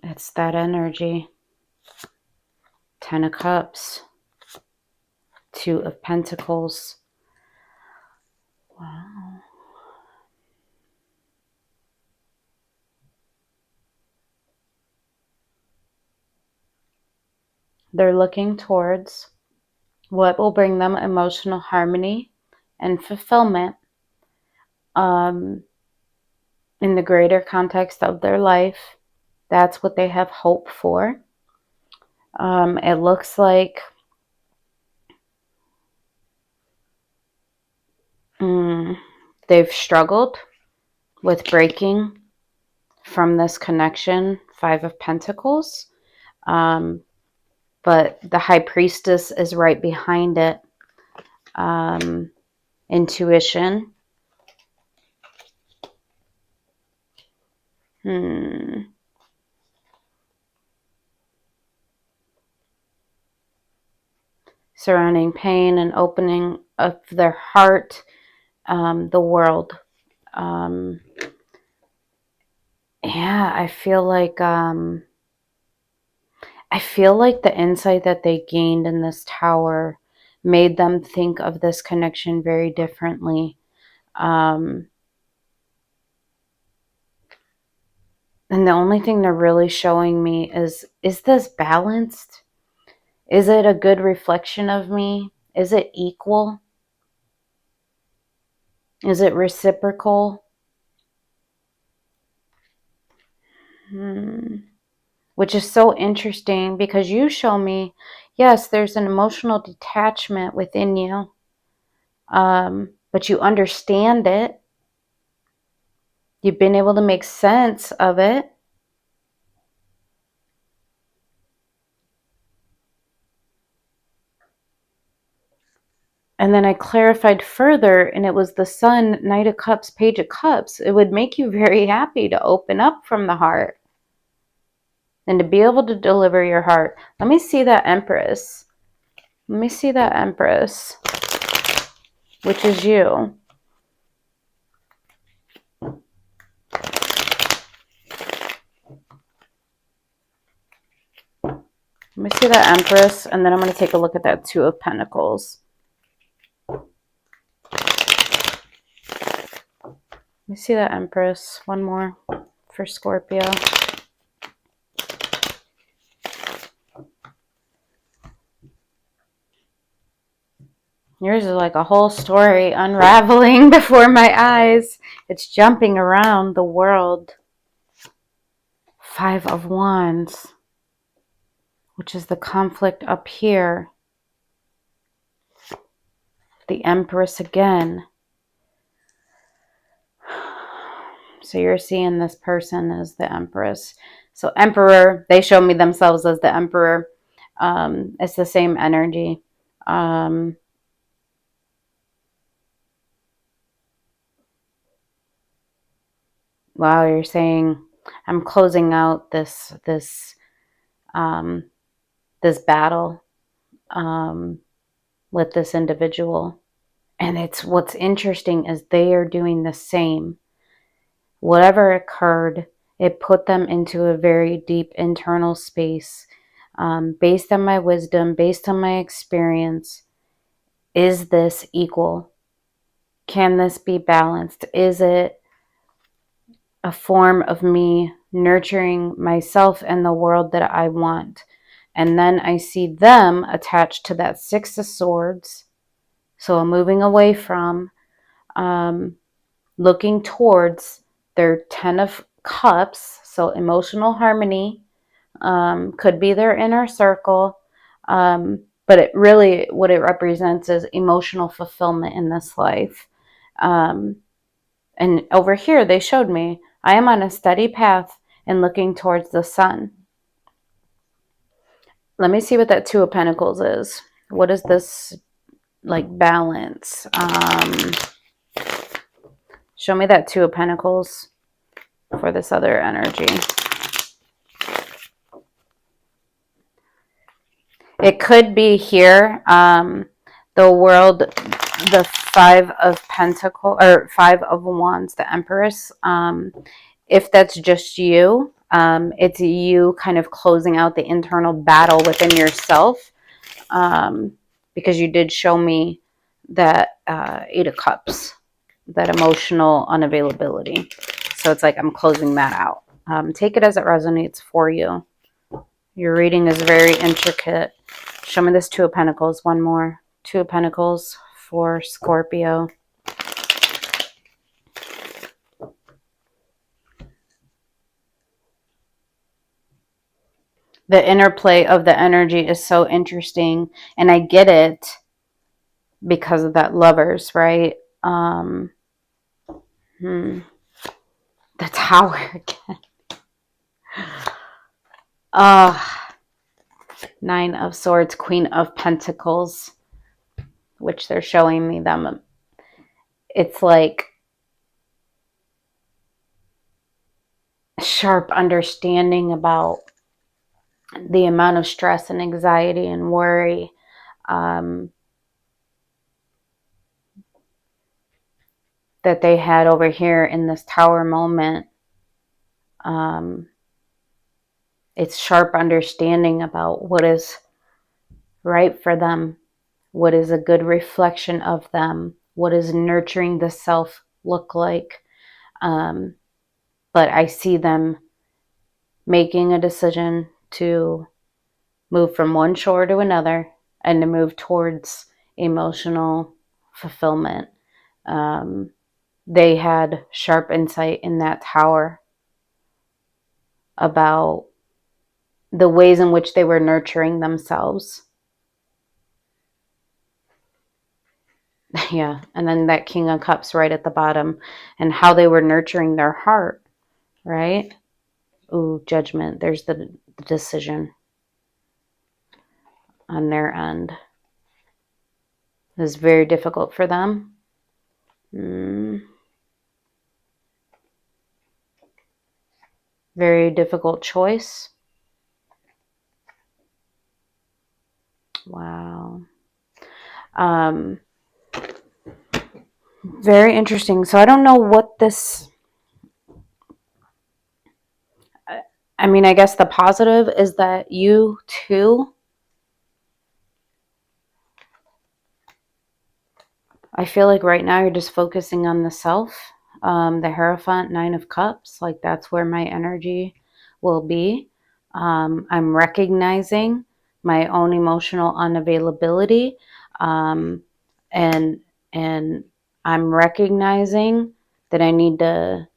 It's that energy. Ten of Cups. Two of Pentacles. Wow. They're looking towards what will bring them emotional harmony and fulfillment in the greater context of their life. That's what they have hope for. It looks like they've struggled with breaking from this connection. Five of Pentacles. But the High Priestess is right behind it. Intuition. Surrounding pain and opening of their heart, the world. Yeah, I feel like the insight that they gained in this tower made them think of this connection very differently. And the only thing they're really showing me is this balanced? Is it a good reflection of me? Is it equal? Is it reciprocal? Which is so interesting because you show me, yes, there's an emotional detachment within you, but you understand it. You've been able to make sense of it. And then I clarified further, and it was the Sun, Knight of Cups, Page of Cups. It would make you very happy to open up from the heart and to be able to deliver your heart. Let me see that Empress. Let me see that Empress, which is you. Let me see that Empress, and then I'm going to take a look at that Two of Pentacles. Let me see that Empress. One more for Scorpio. Yours is like a whole story unraveling before my eyes. It's jumping around the world. Five of Wands, which is the conflict up here. The Empress again. So you're seeing this person as the Empress. So Emperor, they show me themselves as the Emperor. It's the same energy. Wow, you're saying I'm closing out this battle with this individual. And it's what's interesting is they are doing the same. Whatever occurred, it put them into a very deep internal space. Based on my wisdom, based on my experience, is this equal? Can this be balanced? Is it a form of me nurturing myself and the world that I want? And then I see them attached to that Six of Swords. So I'm moving away from, looking towards their Ten of Cups. So emotional harmony, could be their inner circle. But it really, what it represents is emotional fulfillment in this life. And over here, they showed me, I am on a steady path and looking towards the sun. Let me see what that Two of Pentacles is. What is this, like, balance? Show me that Two of Pentacles for this other energy. It could be here, the world, the Five of Pentacles, or Five of Wands, the Empress. If that's just you, it's you kind of closing out the internal battle within yourself, because you did show me that Eight of Cups, that emotional unavailability. So it's like I'm closing that out. Take it as it resonates for you. Your reading is very intricate. Show me this Two of Pentacles. One more. Two of Pentacles for Scorpio. The interplay of the energy is so interesting. And I get it because of that Lovers, right? The Tower again. Nine of Swords, Queen of Pentacles, which they're showing me them. It's like a sharp understanding about the amount of stress and anxiety and worry, that they had over here in this Tower moment. It's sharp understanding about what is right for them, what is a good reflection of them, what is nurturing the self look like. But I see them making a decision to move from one shore to another and to move towards emotional fulfillment. They had sharp insight in that Tower about the ways in which they were nurturing themselves. Yeah, and then that King of Cups right at the bottom, and how they were nurturing their heart, right? Ooh, Judgment. There's the decision on their end. It was very difficult for them. Very difficult choice. Wow. Very interesting. So I don't know what this, I mean, I guess the positive is that you too, I feel like right now you're just focusing on the self. The Hierophant, Nine of Cups, like that's where my energy will be. I'm recognizing my own emotional unavailability, and and I'm recognizing that I need to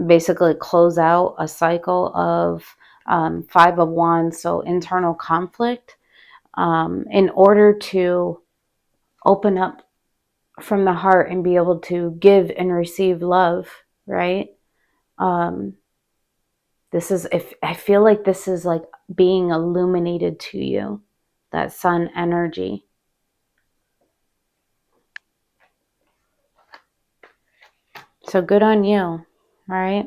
basically close out a cycle of Five of Wands, so internal conflict, in order to open up from the heart and be able to give and receive love, right? Um, this is, if I feel like this is like being illuminated to you, that sun energy. So good on you, right?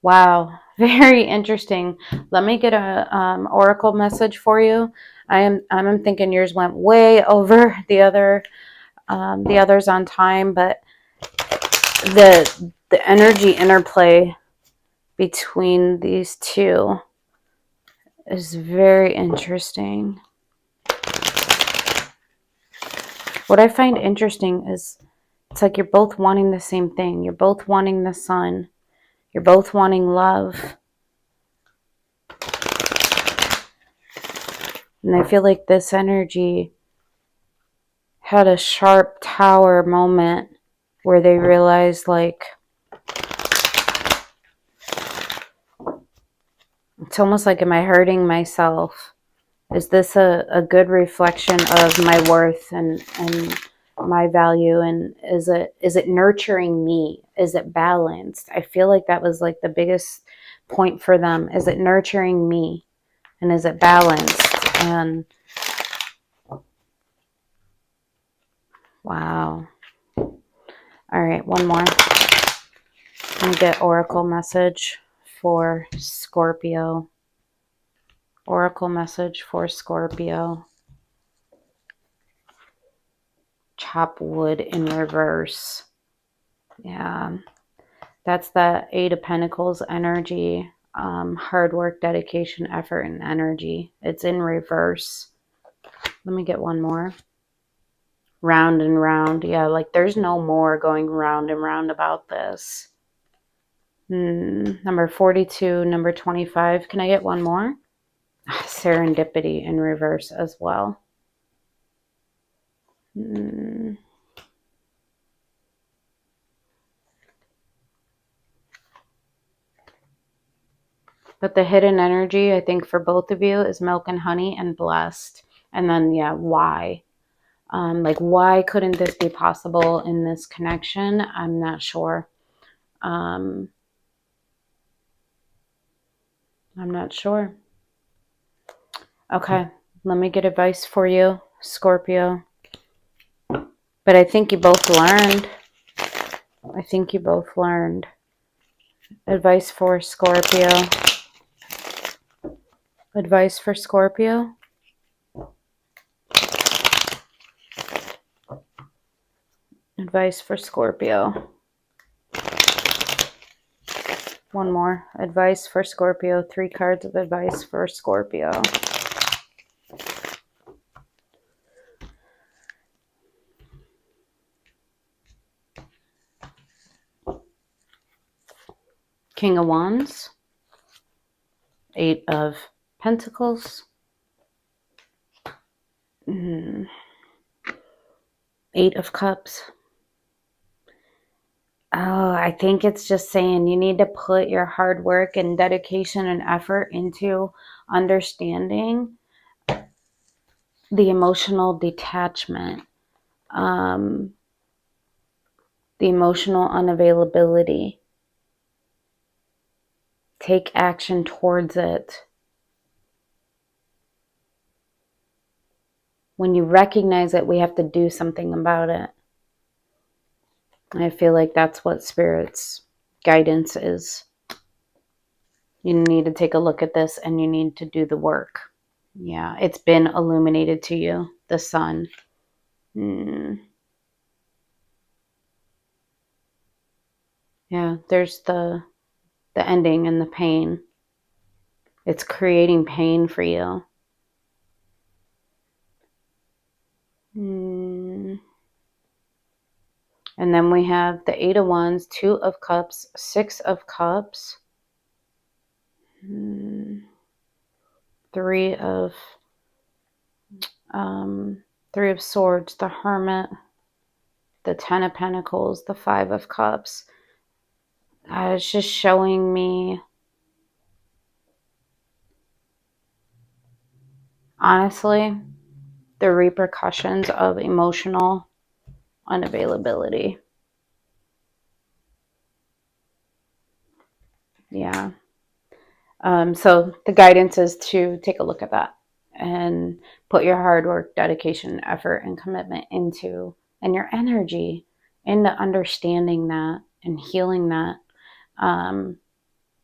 Wow, very interesting. Let me get a oracle message for you. I'm thinking yours went way over the others on time, but the energy interplay between these two is very interesting. What I find interesting is it's like you're both wanting the same thing. You're both wanting the sun. You're both wanting love. And I feel like this energy had a sharp tower moment where they realized, like, it's almost like, am I hurting myself? Is this a good reflection of my worth and my value? And is it nurturing me? Is it balanced? I feel like that was like the biggest point for them. Is it nurturing me? And is it balanced? And wow. All right, one more. Let me get oracle message for Scorpio. Oracle message for Scorpio. Chop wood in reverse. Yeah. That's the Eight of Pentacles energy. Hard work, dedication, effort, and energy. It's in reverse. Let me get one more. Round and round. Yeah, like there's no more going round and round about this. Number 42, number 25. Can I get one more? Serendipity in reverse as well. But the hidden energy, I think, for both of you is milk and honey and blessed. And then, yeah, why? Like, why couldn't this be possible in this connection? I'm not sure. I'm not sure. Okay, let me get advice for you, Scorpio. But I think you both learned. I think you both learned. Advice for Scorpio. Advice for Scorpio. Advice for Scorpio. One more. Advice for Scorpio. 3 cards of advice for Scorpio. King of Wands. 8 of Pentacles. 8 of Cups. Oh, I think it's just saying you need to put your hard work and dedication and effort into understanding the emotional detachment, the emotional unavailability. Take action towards it. when you recognize it, we have to do something about it. I feel like that's what Spirit's guidance is. You need to take a look at this and you need to do the work. Yeah, it's been illuminated to you, the sun. Yeah, there's the ending and the pain. It's creating pain for you. And then we have the Eight of Wands, Two of Cups, Six of Cups, Three of Swords, the Hermit, the Ten of Pentacles, the Five of Cups. It's just showing me, honestly, the repercussions of emotional unavailability. Yeah. So the guidance is to take a look at that and put your hard work, dedication, effort, and commitment into, and your energy into understanding that and healing that,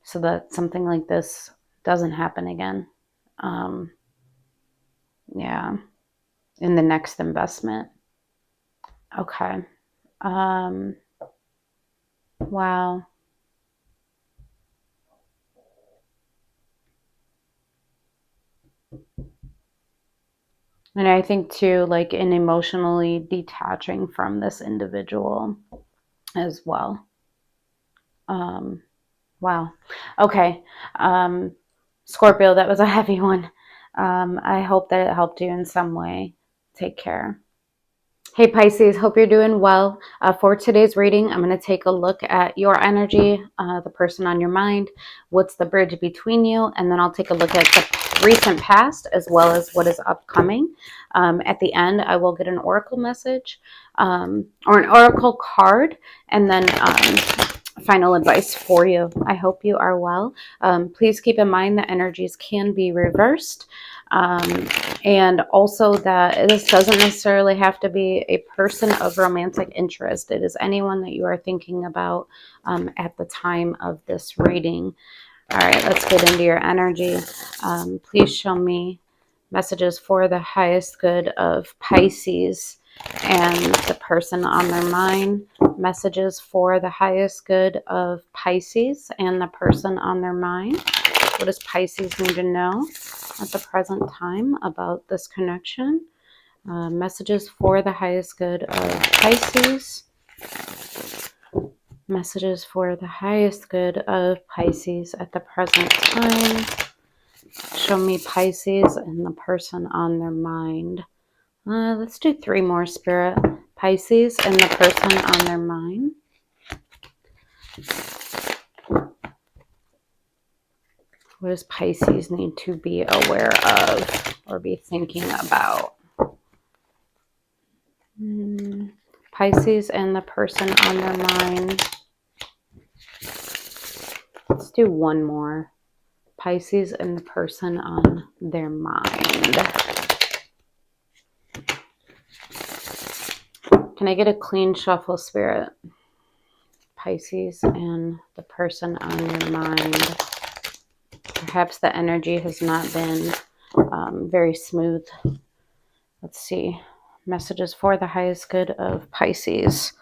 so that something like this doesn't happen again. Yeah, in the next investment. Okay. Wow. And I think too, like, in emotionally detaching from this individual as well. Wow. Okay. Scorpio, that was a heavy one. I hope that it helped you in some way. Take care. Hey Pisces, hope you're doing well. For today's reading, I'm going to take a look at your energy, the person on your mind, what's the bridge between you, and then I'll take a look at the recent past as well as what is upcoming. At the end, I will get an oracle message or an oracle card, and then final advice for you. I hope you are well. Please keep in mind that energies can be reversed. And also that this doesn't necessarily have to be a person of romantic interest. It is anyone that you are thinking about at the time of this reading. All right, let's get into your energy. Please show me messages for the highest good of Pisces and the person on their mind. Messages for the highest good of Pisces and the person on their mind. What does Pisces need to know at the present time about this connection? Messages for the highest good of Pisces. Messages for the highest good of Pisces at the present time. Show me Pisces and the person on their mind. Let's do 3 more, Spirit. Pisces and the person on their mind. What does Pisces need to be aware of or be thinking about? Pisces and the person on their mind. Let's do 1 more. Pisces and the person on their mind. Can I get a clean shuffle, Spirit? Pisces and the person on your mind. Perhaps the energy has not been very smooth. Let's see. Messages for the highest good of Pisces.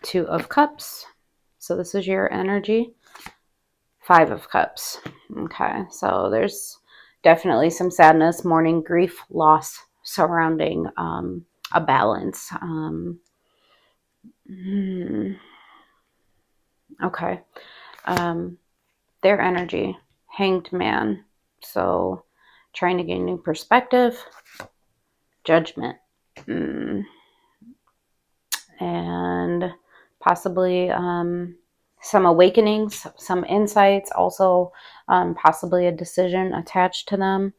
2 of Cups. So this is your energy. 5 of Cups. Okay, so there's definitely some sadness, mourning, grief, loss surrounding a balance. Okay. Their energy, Hanged Man. So trying to gain new perspective, Judgment, and possibly some awakenings, some insights, also possibly a decision attached to them.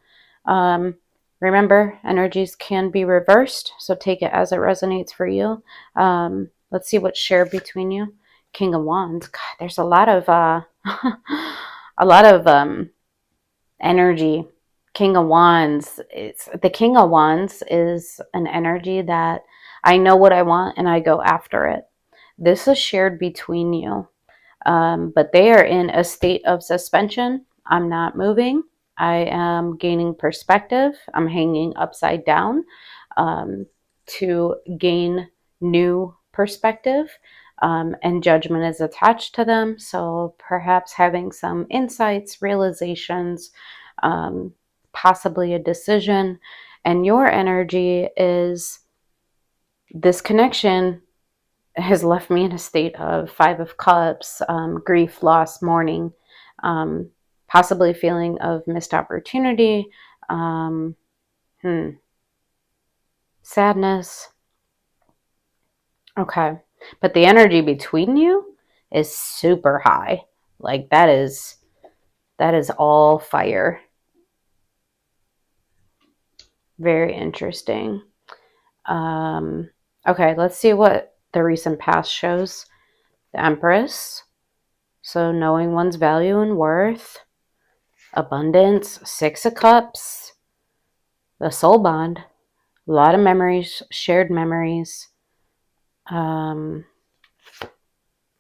Remember, energies can be reversed, so take it as it resonates for you. Let's see what's shared between you. King of Wands. God, there's a lot of energy King of Wands. The King of Wands is an energy that I know what I want and I go after it. This is shared between you, but they are in a state of suspension. I'm not moving. I am gaining perspective. I'm hanging upside down to gain new perspective, and judgment is attached to them. So perhaps having some insights, realizations, um, possibly a decision. And your energy is this connection has left me in a state of Five of Cups, grief, loss, mourning, um, possibly feeling of missed opportunity, um, sadness. Okay. But the energy between you is super high. Like that is all fire. Very interesting. Okay, let's see what the recent past shows. The Empress. So knowing one's value and worth. Abundance. Six of Cups. The soul bond. A lot of memories, shared memories.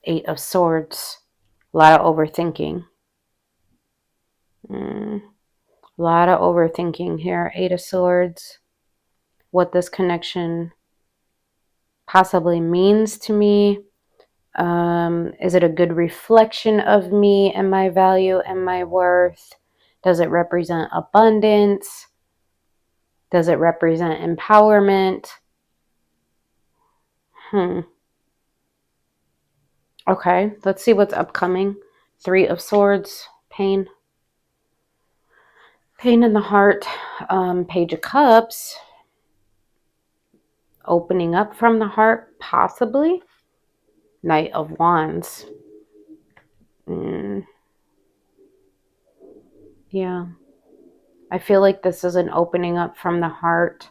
Eight of Swords. A lot of overthinking. A lot of overthinking here. Eight of Swords. What this connection possibly means to me. Is it a good reflection of me and my value and my worth? Does it represent abundance? Does it represent empowerment? Okay, let's see what's upcoming. Three of Swords, pain. Pain in the heart. Page of Cups. Opening up from the heart, possibly. Knight of Wands. Yeah. I feel like this is an opening up from the heart.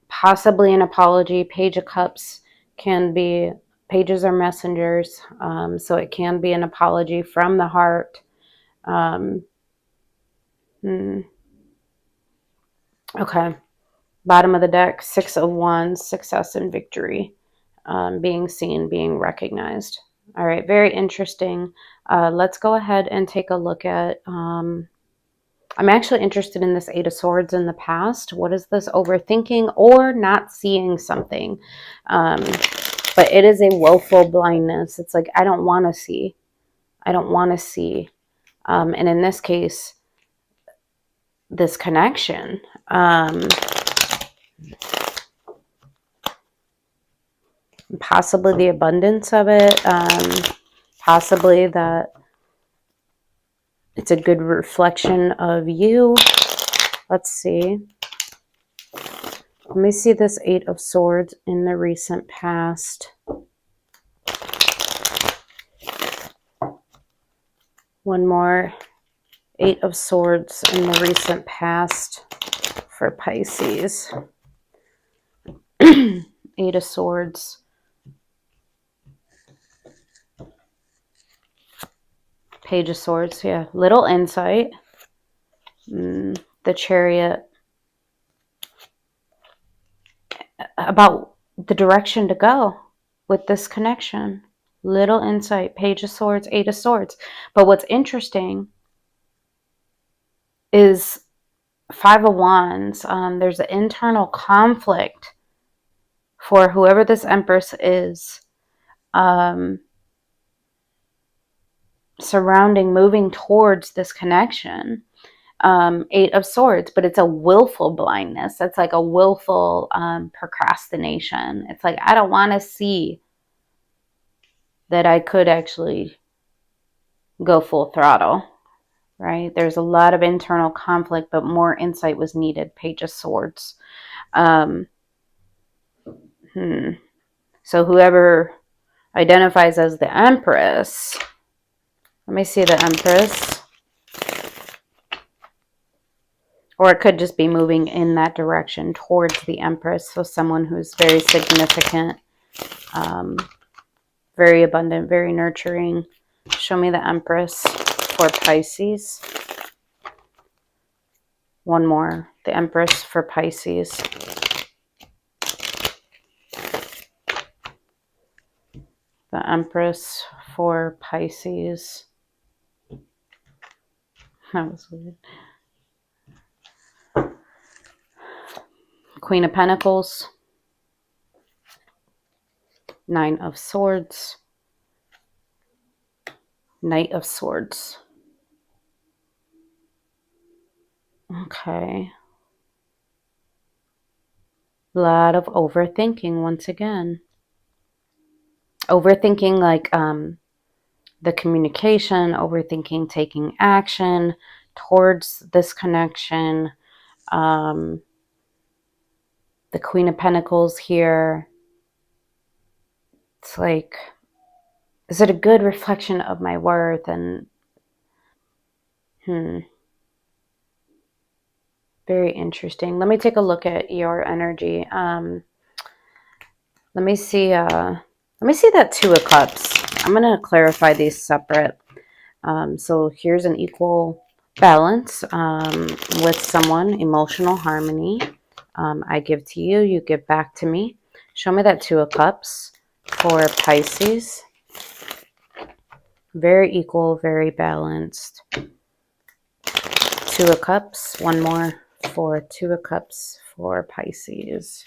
Possibly an apology. Page of Cups can be, pages are messengers. So it can be an apology from the heart. Okay. Bottom of the deck, Six of Wands, success and victory. Being seen, being recognized. All right, very interesting. Let's go ahead and take a look at, I'm actually interested in this Eight of Swords in the past. What is this overthinking or not seeing something? But it is a willful blindness. It's like, I don't want to see. I don't want to see. And in this case, this connection, possibly the abundance of it, possibly that it's a good reflection of you. Let's see. Let me see this Eight of Swords in the recent past. One more. Eight of Swords in the recent past for Pisces. Eight of Swords. Page of Swords, yeah. Little insight. The Chariot. About the direction to go with this connection. Little insight. Page of Swords, Eight of Swords. But what's interesting is Five of Wands. There's an internal conflict for whoever this Empress is. Surrounding moving towards this connection. Eight of Swords, but it's a willful blindness. It's like a willful procrastination. It's like, I don't want to see that I could actually go full throttle, right? There's a lot of internal conflict, but more insight was needed. Page of Swords. So whoever identifies as the Empress, let me see the Empress. Or it could just be moving in that direction towards the Empress. So someone who's very significant, very abundant, very nurturing. Show me the Empress for Pisces. One more. The Empress for Pisces. The Empress for Pisces. That was weird. Queen of Pentacles. Nine of Swords. Knight of Swords. Okay. A lot of overthinking once again. Overthinking like the communication, overthinking taking action towards this connection. The Queen of Pentacles here. It's like, is it a good reflection of my worth? And very interesting. Let me take a look at your energy. Let me see that Two of Cups. I'm going to clarify these separate. So here's an equal balance with someone, emotional harmony. I give to you, you give back to me. Show me that Two of Cups for Pisces. Very equal, very balanced. Two of Cups. One more for Two of Cups for Pisces.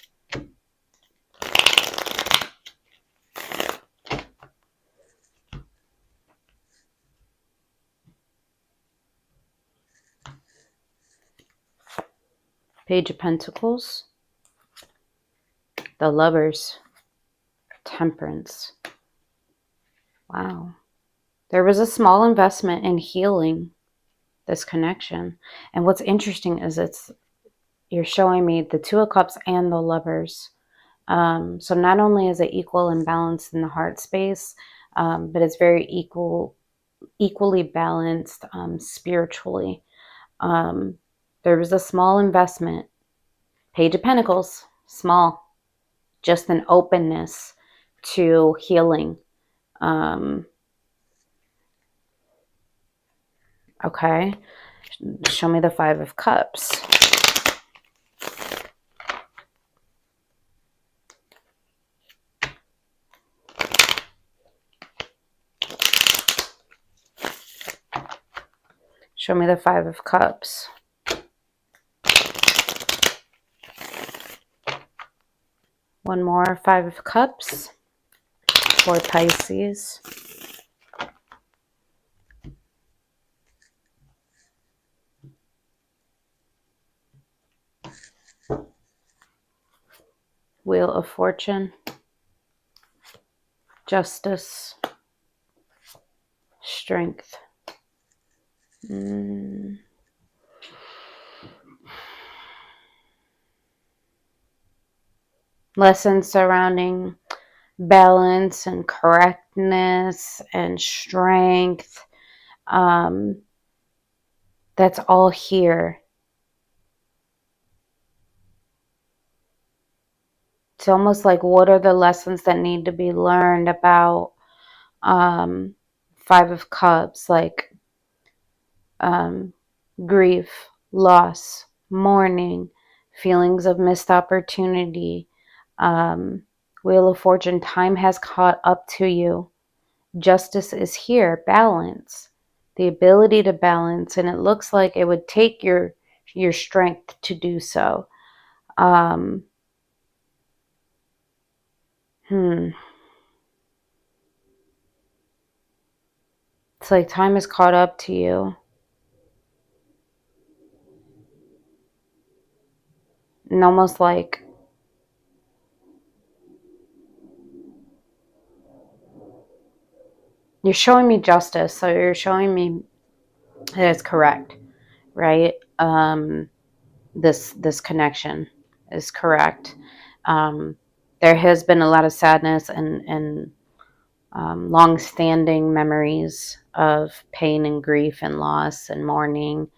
Page of Pentacles. The Lovers. Temperance. Wow. There was a small investment in healing this connection. And what's interesting is you're showing me the Two of Cups and the Lovers. So not only is it equal and balanced in the heart space, but it's very equally balanced spiritually. There was a small investment. Page of Pentacles, small, just an openness to healing. Okay, show me the Five of Cups. Show me the Five of Cups. One more Five of Cups for Pisces. Wheel of Fortune. Justice. Strength. Lessons surrounding balance and correctness and strength. That's all here. It's almost like, what are the lessons that need to be learned about Five of Cups? Like grief, loss, mourning, feelings of missed opportunity. Wheel of Fortune, time has caught up to you. Justice is here, balance, the ability to balance, and it looks like it would take your strength to do so. It's like time has caught up to you. And almost like you're showing me justice. So you're showing me that it's correct, right? This connection is correct. There has been a lot of sadness and long-standing memories of pain and grief and loss and mourning,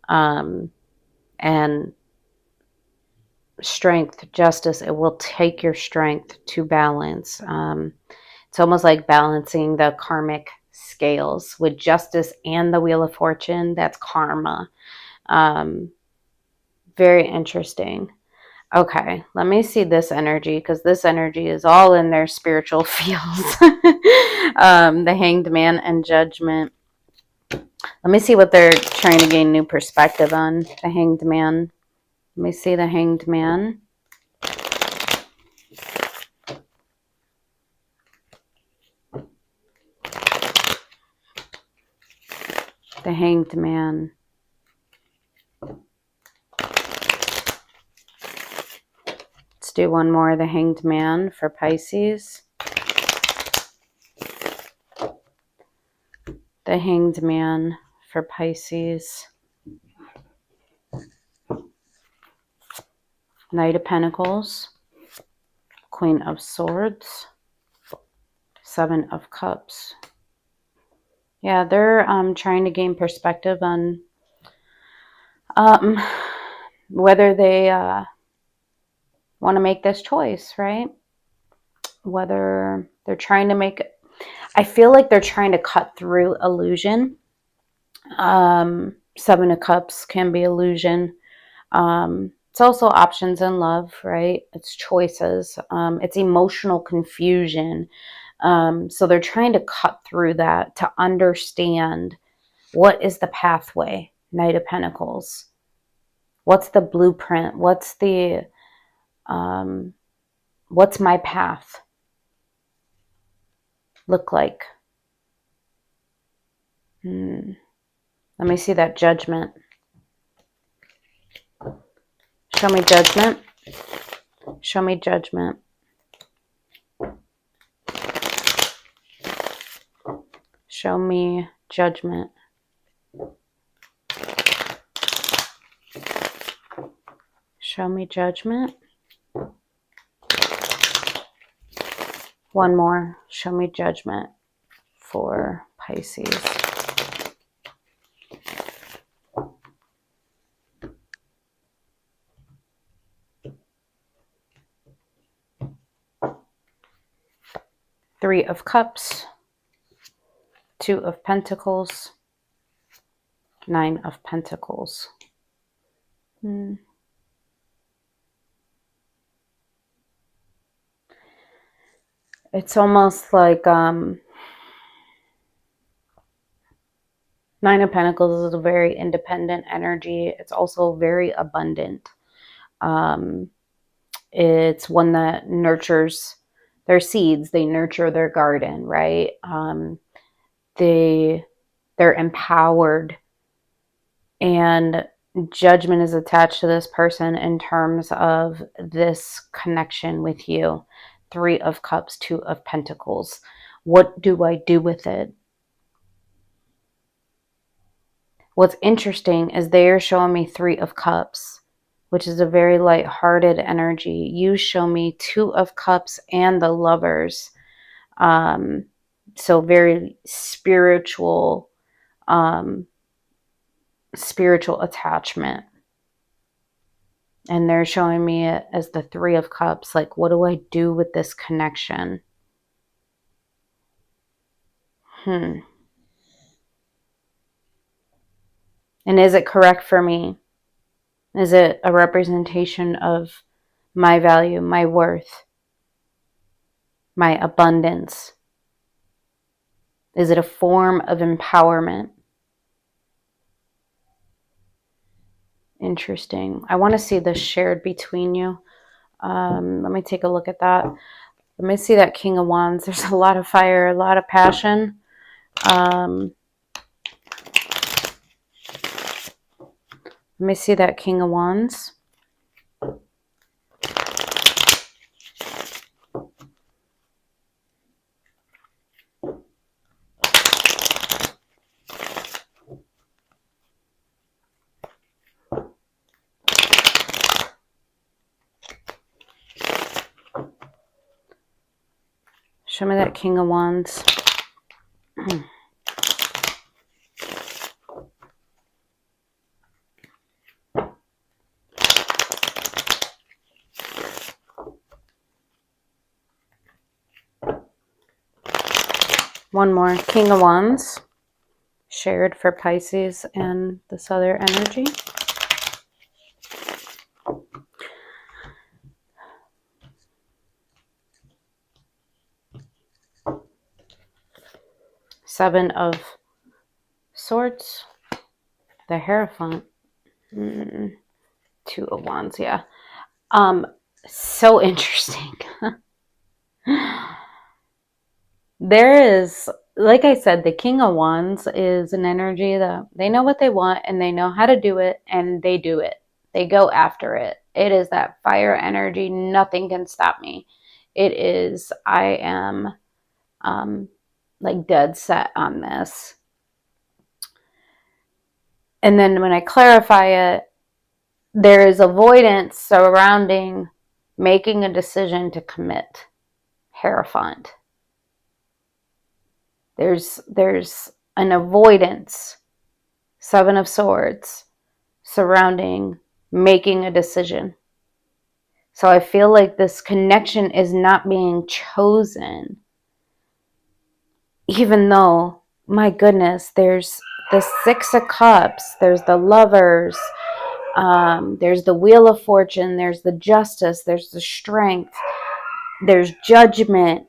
and strength, justice. It will take your strength to balance. It's almost like balancing the karmic scales with justice and the Wheel of Fortune. That's karma. Very interesting. Okay, let me see this energy, because this energy is all in their spiritual fields. The Hanged Man and Judgment. Let me see what they're trying to gain new perspective on. The Hanged Man. Let me see the Hanged Man. The Hanged Man. Let's do one more. The Hanged Man for Pisces. The Hanged Man for Pisces. Knight of Pentacles. Queen of Swords. Seven of Cups. Yeah, they're trying to gain perspective on whether they want to make this choice, right? Whether they're trying to make, I feel like they're trying to cut through illusion. Seven of Cups can be illusion. It's also options in love, right? It's choices. It's emotional confusion. So they're trying to cut through that to understand what is the pathway. Knight of Pentacles. What's the blueprint? What's the what's my path look like? Let me see that Judgment. Show me Judgment. Show me Judgment. Show me Judgment. Show me Judgment. One more. Show me Judgment for Pisces. Three of Cups. Two of Pentacles. Nine of Pentacles. It's almost like Nine of Pentacles is a very independent energy. It's also very abundant. It's one that nurtures their seeds. They nurture their garden, right? They're empowered, and Judgment is attached to this person in terms of this connection with you. Three of Cups, Two of Pentacles. What do I do with it? What's interesting is they are showing me Three of Cups, which is a very light-hearted energy. You show me Two of Cups and the Lovers. So very spiritual, spiritual attachment. And they're showing me it as the Three of Cups. Like, what do I do with this connection? And is it correct for me? Is it a representation of my value, my worth, my abundance? Is it a form of empowerment? Interesting. I want to see this shared between you. Let me take a look at that. Let me see that King of Wands. There's a lot of fire, a lot of passion. Let me see that King of Wands. Show me that King of Wands. One more. King of Wands. Shared for Pisces and this other energy. Seven of Swords, the Hierophant, Two of Wands, yeah. So interesting. There is, like I said, the King of Wands is an energy that they know what they want and they know how to do it and they do it. They go after it. It is that fire energy. Nothing can stop me. It is, I am like dead set on this. And then when I clarify it, there is avoidance surrounding making a decision to commit. Hierophant. There's an avoidance, Seven of Swords, surrounding making a decision. So I feel like this connection is not being chosen, even though, my goodness, there's the Six of Cups, there's the Lovers, there's the Wheel of Fortune, there's the Justice, there's the Strength, there's Judgment.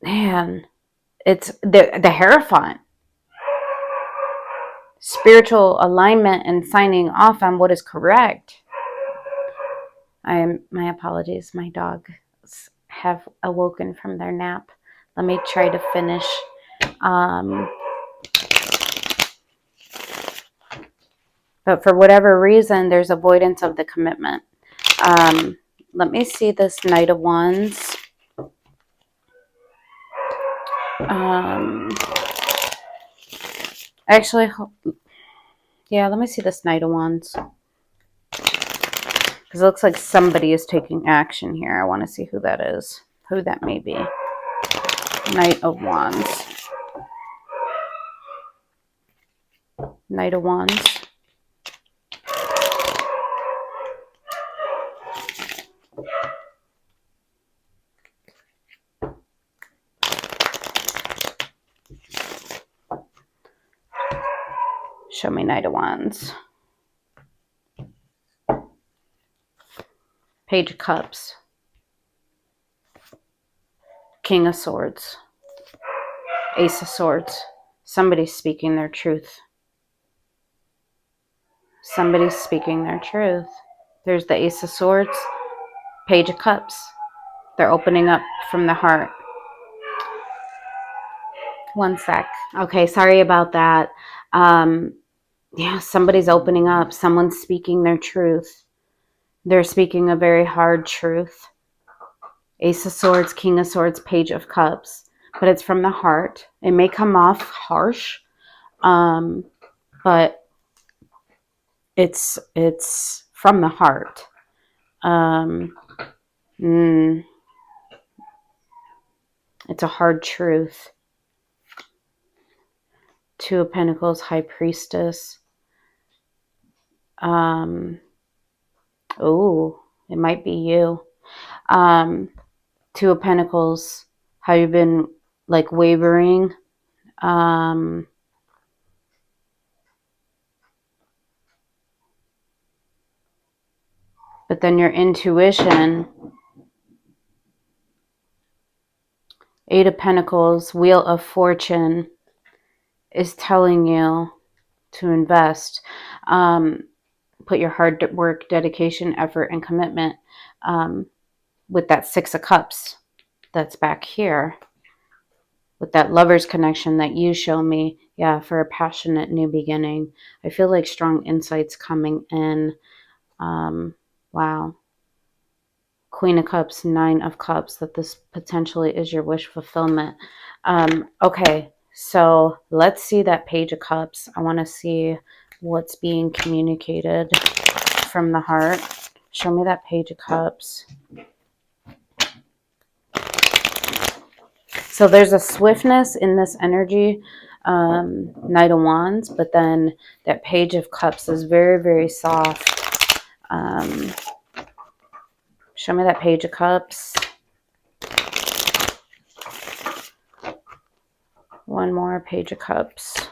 Man, it's the Hierophant. Spiritual alignment and signing off on what is correct. My apologies, my dogs have awoken from their nap. Let me try to finish. But for whatever reason, there's avoidance of the commitment. Let me see this Knight of Wands. Actually, yeah, let me see this Knight of Wands. Because it looks like somebody is taking action here. I want to see who that is. Who that may be. Knight of Wands. Knight of Wands. Show me Knight of Wands. Page of Cups. King of Swords. Ace of Swords. Somebody's speaking their truth. Somebody's speaking their truth. There's the Ace of Swords. Page of Cups. They're opening up from the heart. One sec. Okay, sorry about that. Yeah, somebody's opening up. Someone's speaking their truth. They're speaking a very hard truth. Ace of Swords, King of Swords, Page of Cups. But it's from the heart. It may come off harsh, but it's from the heart. It's a hard truth. Two of Pentacles, High Priestess. Oh, it might be you. Two of Pentacles, how you've been like wavering. But then your intuition. Eight of Pentacles, Wheel of Fortune is telling you to invest. Put your hard work, dedication, effort, and commitment with that Six of Cups that's back here. With that Lover's connection that you show me. Yeah, for a passionate new beginning. I feel like strong insights coming in. Wow. Queen of Cups, Nine of Cups, that this potentially is your wish fulfillment. Okay, so let's see that Page of Cups. I want to see what's being communicated from the heart. Show me that Page of Cups. So there's a swiftness in this energy, Knight of Wands, but then that Page of Cups is very, very soft. Show me that Page of Cups. One more Page of Cups.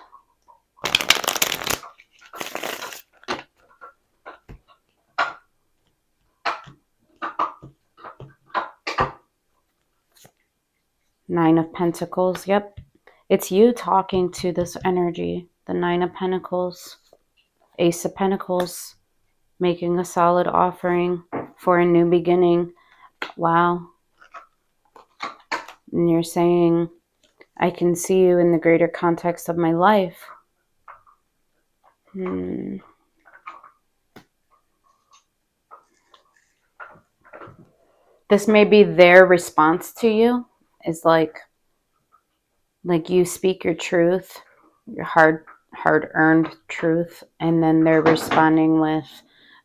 Nine of Pentacles. Yep. It's you talking to this energy. The Nine of Pentacles. Ace of Pentacles. Making a solid offering for a new beginning. Wow. And you're saying, I can see you in the greater context of my life. This may be their response to you. Is like you speak your truth, your hard-earned truth, and then they're responding with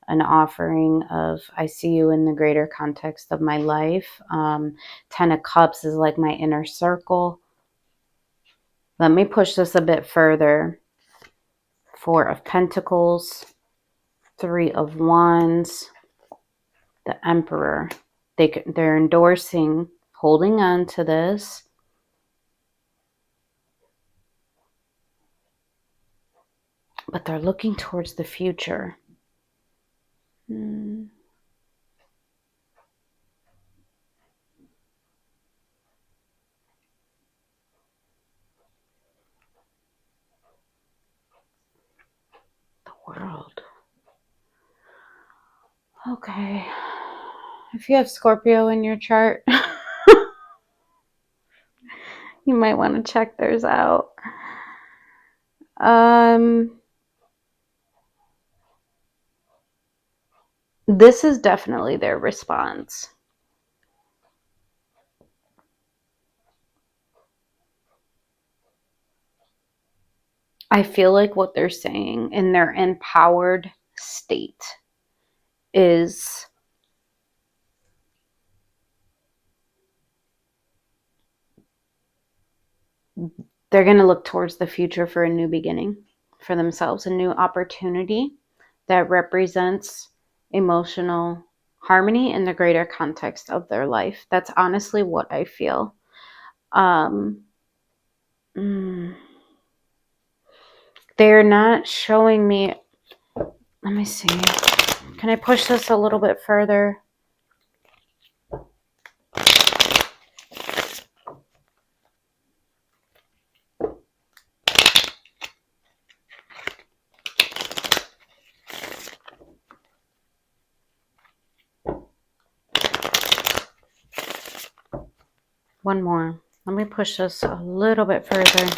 an offering of, I see you in the greater context of my life. 10 of Cups is like my inner circle. Let me push this a bit further. 4 of Pentacles, 3 of Wands, the Emperor. They're endorsing, holding on to this. But they're looking towards the future. The World. Okay. If you have Scorpio in your chart, you might want to check theirs out. This is definitely their response. I feel like what they're saying in their empowered state is they're going to look towards the future for a new beginning for themselves, a new opportunity that represents emotional harmony in the greater context of their life. That's honestly what I feel. They're not showing me. Let me see. Can I push this a little bit further? One more. Let me push this a little bit further.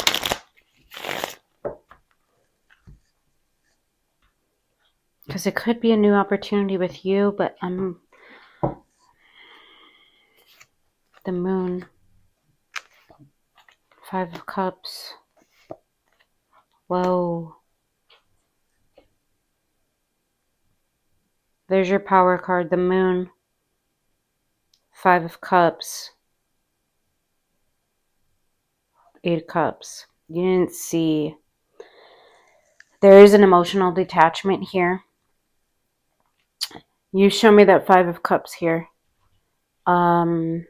Because it could be a new opportunity with you, but the Moon. 5 of Cups. Whoa. There's your power card, the Moon. 5 of Cups. 8 of Cups. You didn't see. There is an emotional detachment here. You show me that 5 of Cups here. I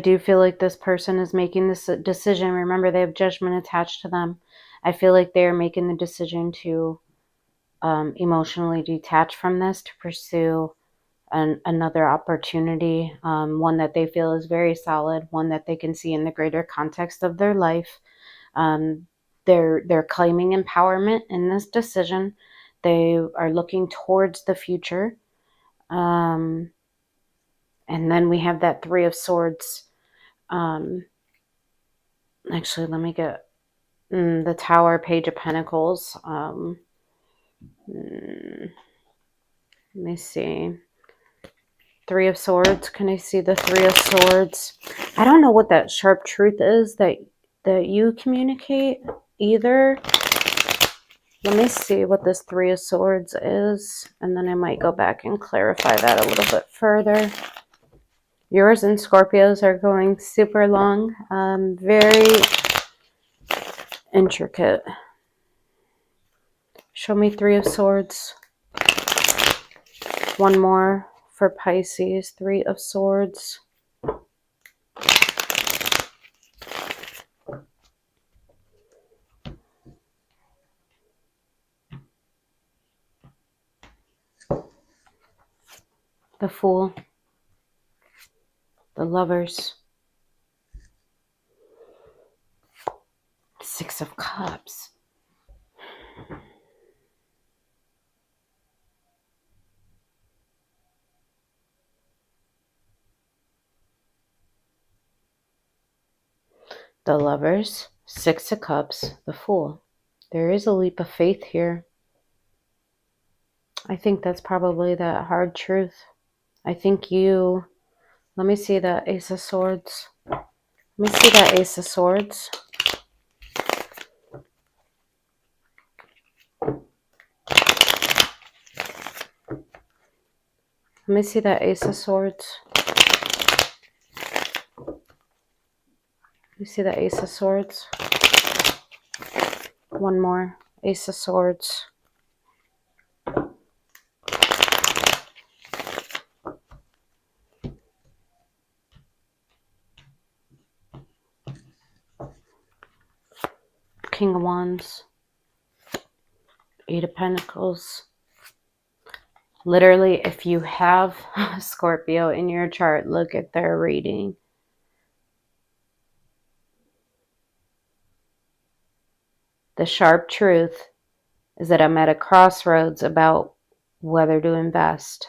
do feel like this person is making this decision. Remember, they have judgment attached to them. I feel like they are making the decision to emotionally detach from this to pursue another opportunity, one that they feel is very solid, one that they can see in the greater context of their life. They're claiming empowerment in this decision. They are looking towards the future. And then we have that 3 of Swords. Actually, let me get the Tower, Page of Pentacles. Let me see. 3 of Swords. Can I see the 3 of Swords? I don't know what that sharp truth is that you communicate either. Let me see what this 3 of Swords is, and then I might go back and clarify that a little bit further. Yours and Scorpios are going super long. Very intricate. Show me 3 of Swords. One more for Pisces. 3 of Swords. the Fool, the Lovers, Six of Cups. The Lovers, Six of Cups, the Fool. There is a leap of faith here. I think that's probably that hard truth. I think you... Let me see that Ace of Swords. Let me see that Ace of Swords. Let me see that Ace of Swords. You see the Ace of Swords? One more. Ace of Swords. King of Wands. Eight of Pentacles. Literally, if you have Scorpio in your chart, look at their reading. The sharp truth is that I'm at a crossroads about whether to invest.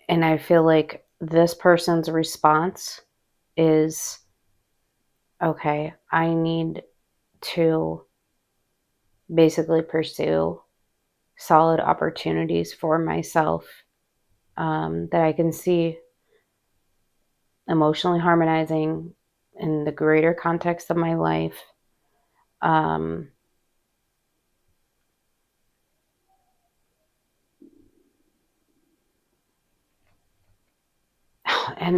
And I feel like this person's response is, okay, I need to basically pursue solid opportunities for myself that I can see emotionally harmonizing in the greater context of my life. And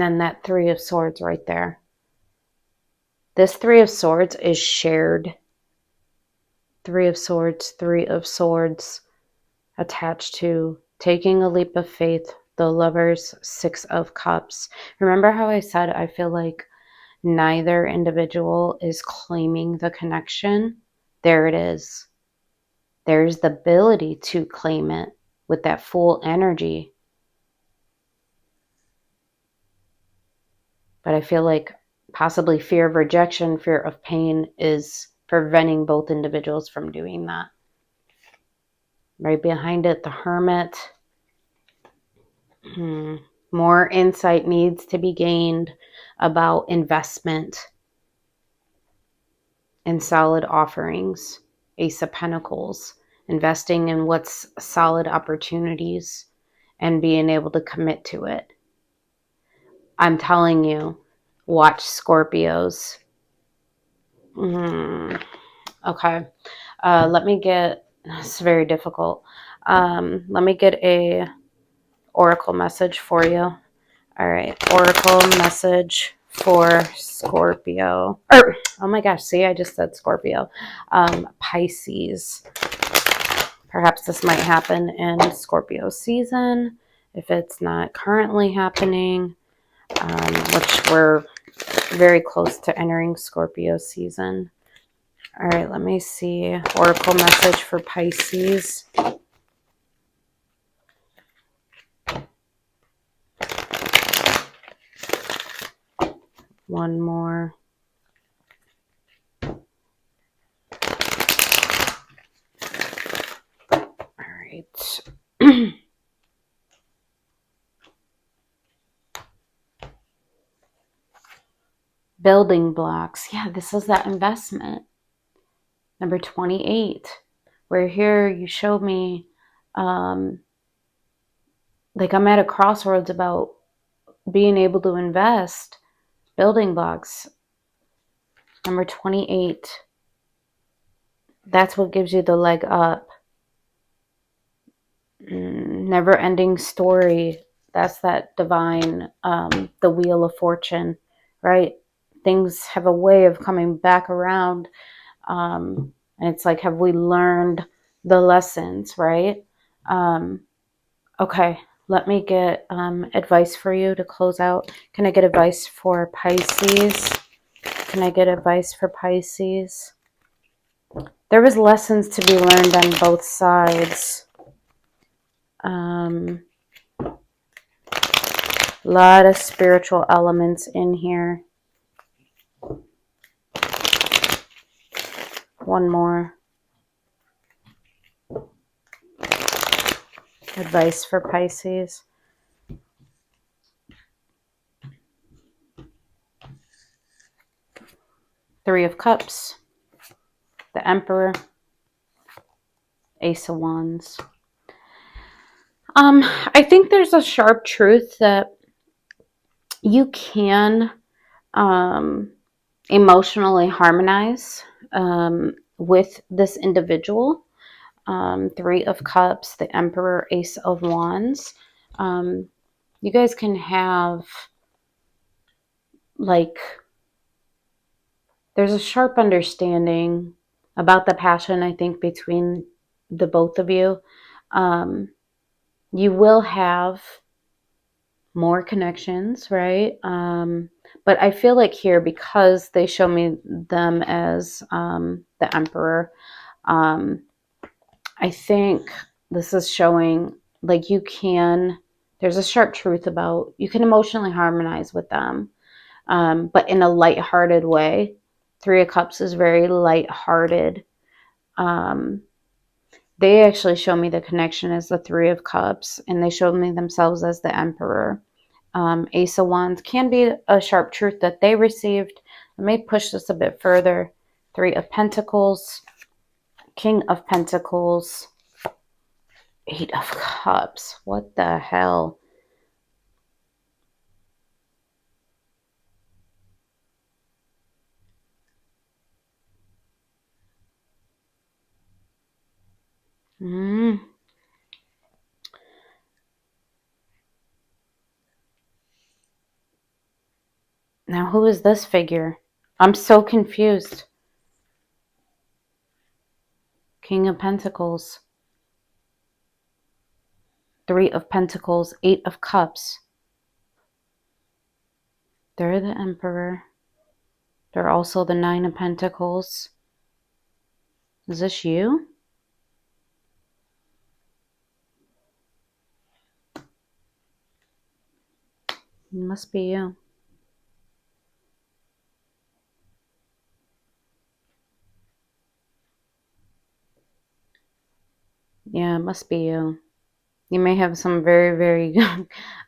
then that Three of Swords right there. This Three of Swords is shared. Three of Swords attached to taking a leap of faith. The Lovers, Six of Cups. Remember how I said I feel like neither individual is claiming the connection? There it is. There's the ability to claim it with that full energy. But I feel like possibly fear of rejection, fear of pain is preventing both individuals from doing that. Right behind it, the Hermit. More insight needs to be gained about investment and solid offerings. Ace of Pentacles. Investing in what's solid opportunities and being able to commit to it. I'm telling you, watch Scorpios. Okay. Let me get, it's very difficult. Let me get a oracle message for you. All right. Oracle message for Scorpio. Oh my gosh. See, I just said Scorpio. Pisces. Perhaps this might happen in Scorpio season. If it's not currently happening, which we're very close to entering Scorpio season. All right, let me see. Oracle message for Pisces. One more. All right. Building blocks. Yeah, this is that investment. Number 28. Where here you show me like I'm at a crossroads about being able to invest. Building blocks. Number 28. That's what gives you the leg up. Never ending story. That's that divine, the Wheel of Fortune, right? Things have a way of coming back around. And it's like, have we learned the lessons, right? Okay, let me get advice for you to close out. Can I get advice for Pisces? Can I get advice for Pisces? There was lessons to be learned on both sides. A lot of spiritual elements in here. One more. Advice for Pisces. Three of Cups. The Emperor. Ace of Wands. I think there's a sharp truth that you can emotionally harmonize with this individual. Three of Cups, the Emperor, Ace of Wands. You guys can have, like, there's a sharp understanding about the passion, I think, between the both of you. You will have more connections, right? But I feel like here, because they show me them as the Emperor, I think this is showing like there's a sharp truth about you can emotionally harmonize with them, but in a lighthearted way. Three of Cups is very lighthearted. They actually show me the connection as the Three of Cups, and they showed me themselves as the Emperor. Ace of Wands can be a sharp truth that they received. Let me push this a bit further. Three of Pentacles, King of Pentacles, Eight of Cups. What the hell? Now, who is this figure? I'm so confused. King of Pentacles, Three of Pentacles, Eight of Cups. They're the Emperor. They're also the Nine of Pentacles. Is this you? It must be you. Yeah, it must be you. You may have some very, very,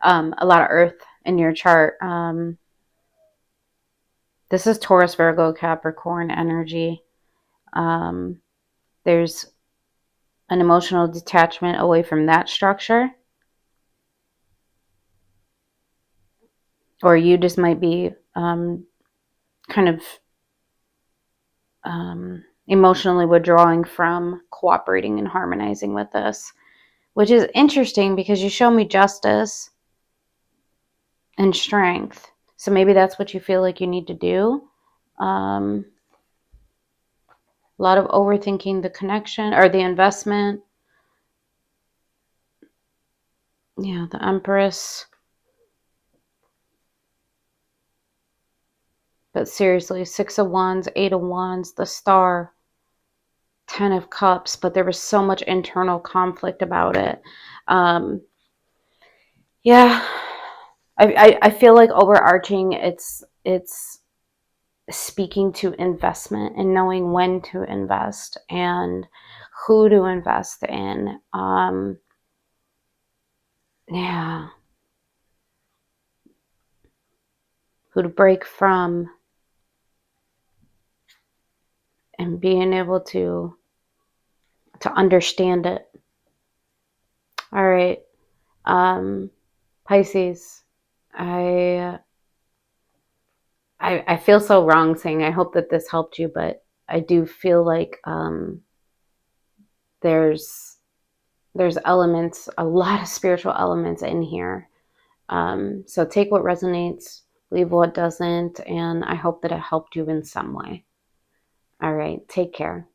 a lot of earth in your chart. This is Taurus, Virgo, Capricorn energy. There's an emotional detachment away from that structure. Or you just might be kind of emotionally withdrawing from cooperating and harmonizing with this. Which is interesting because you show me justice and strength. So maybe that's what you feel like you need to do. A lot of overthinking the connection or the investment. Yeah, the Empress. But seriously, Six of Wands, Eight of Wands, the Star, Ten of Cups. But there was so much internal conflict about it. Yeah, I feel like overarching, it's speaking to investment and knowing when to invest and who to invest in. Yeah. Who to break from and being able to understand it. All right. Pisces, I feel so wrong saying I hope that this helped you, but I do feel like there's elements, a lot of spiritual elements in here. So take what resonates, leave what doesn't, and I hope that it helped you in some way. All right, take care.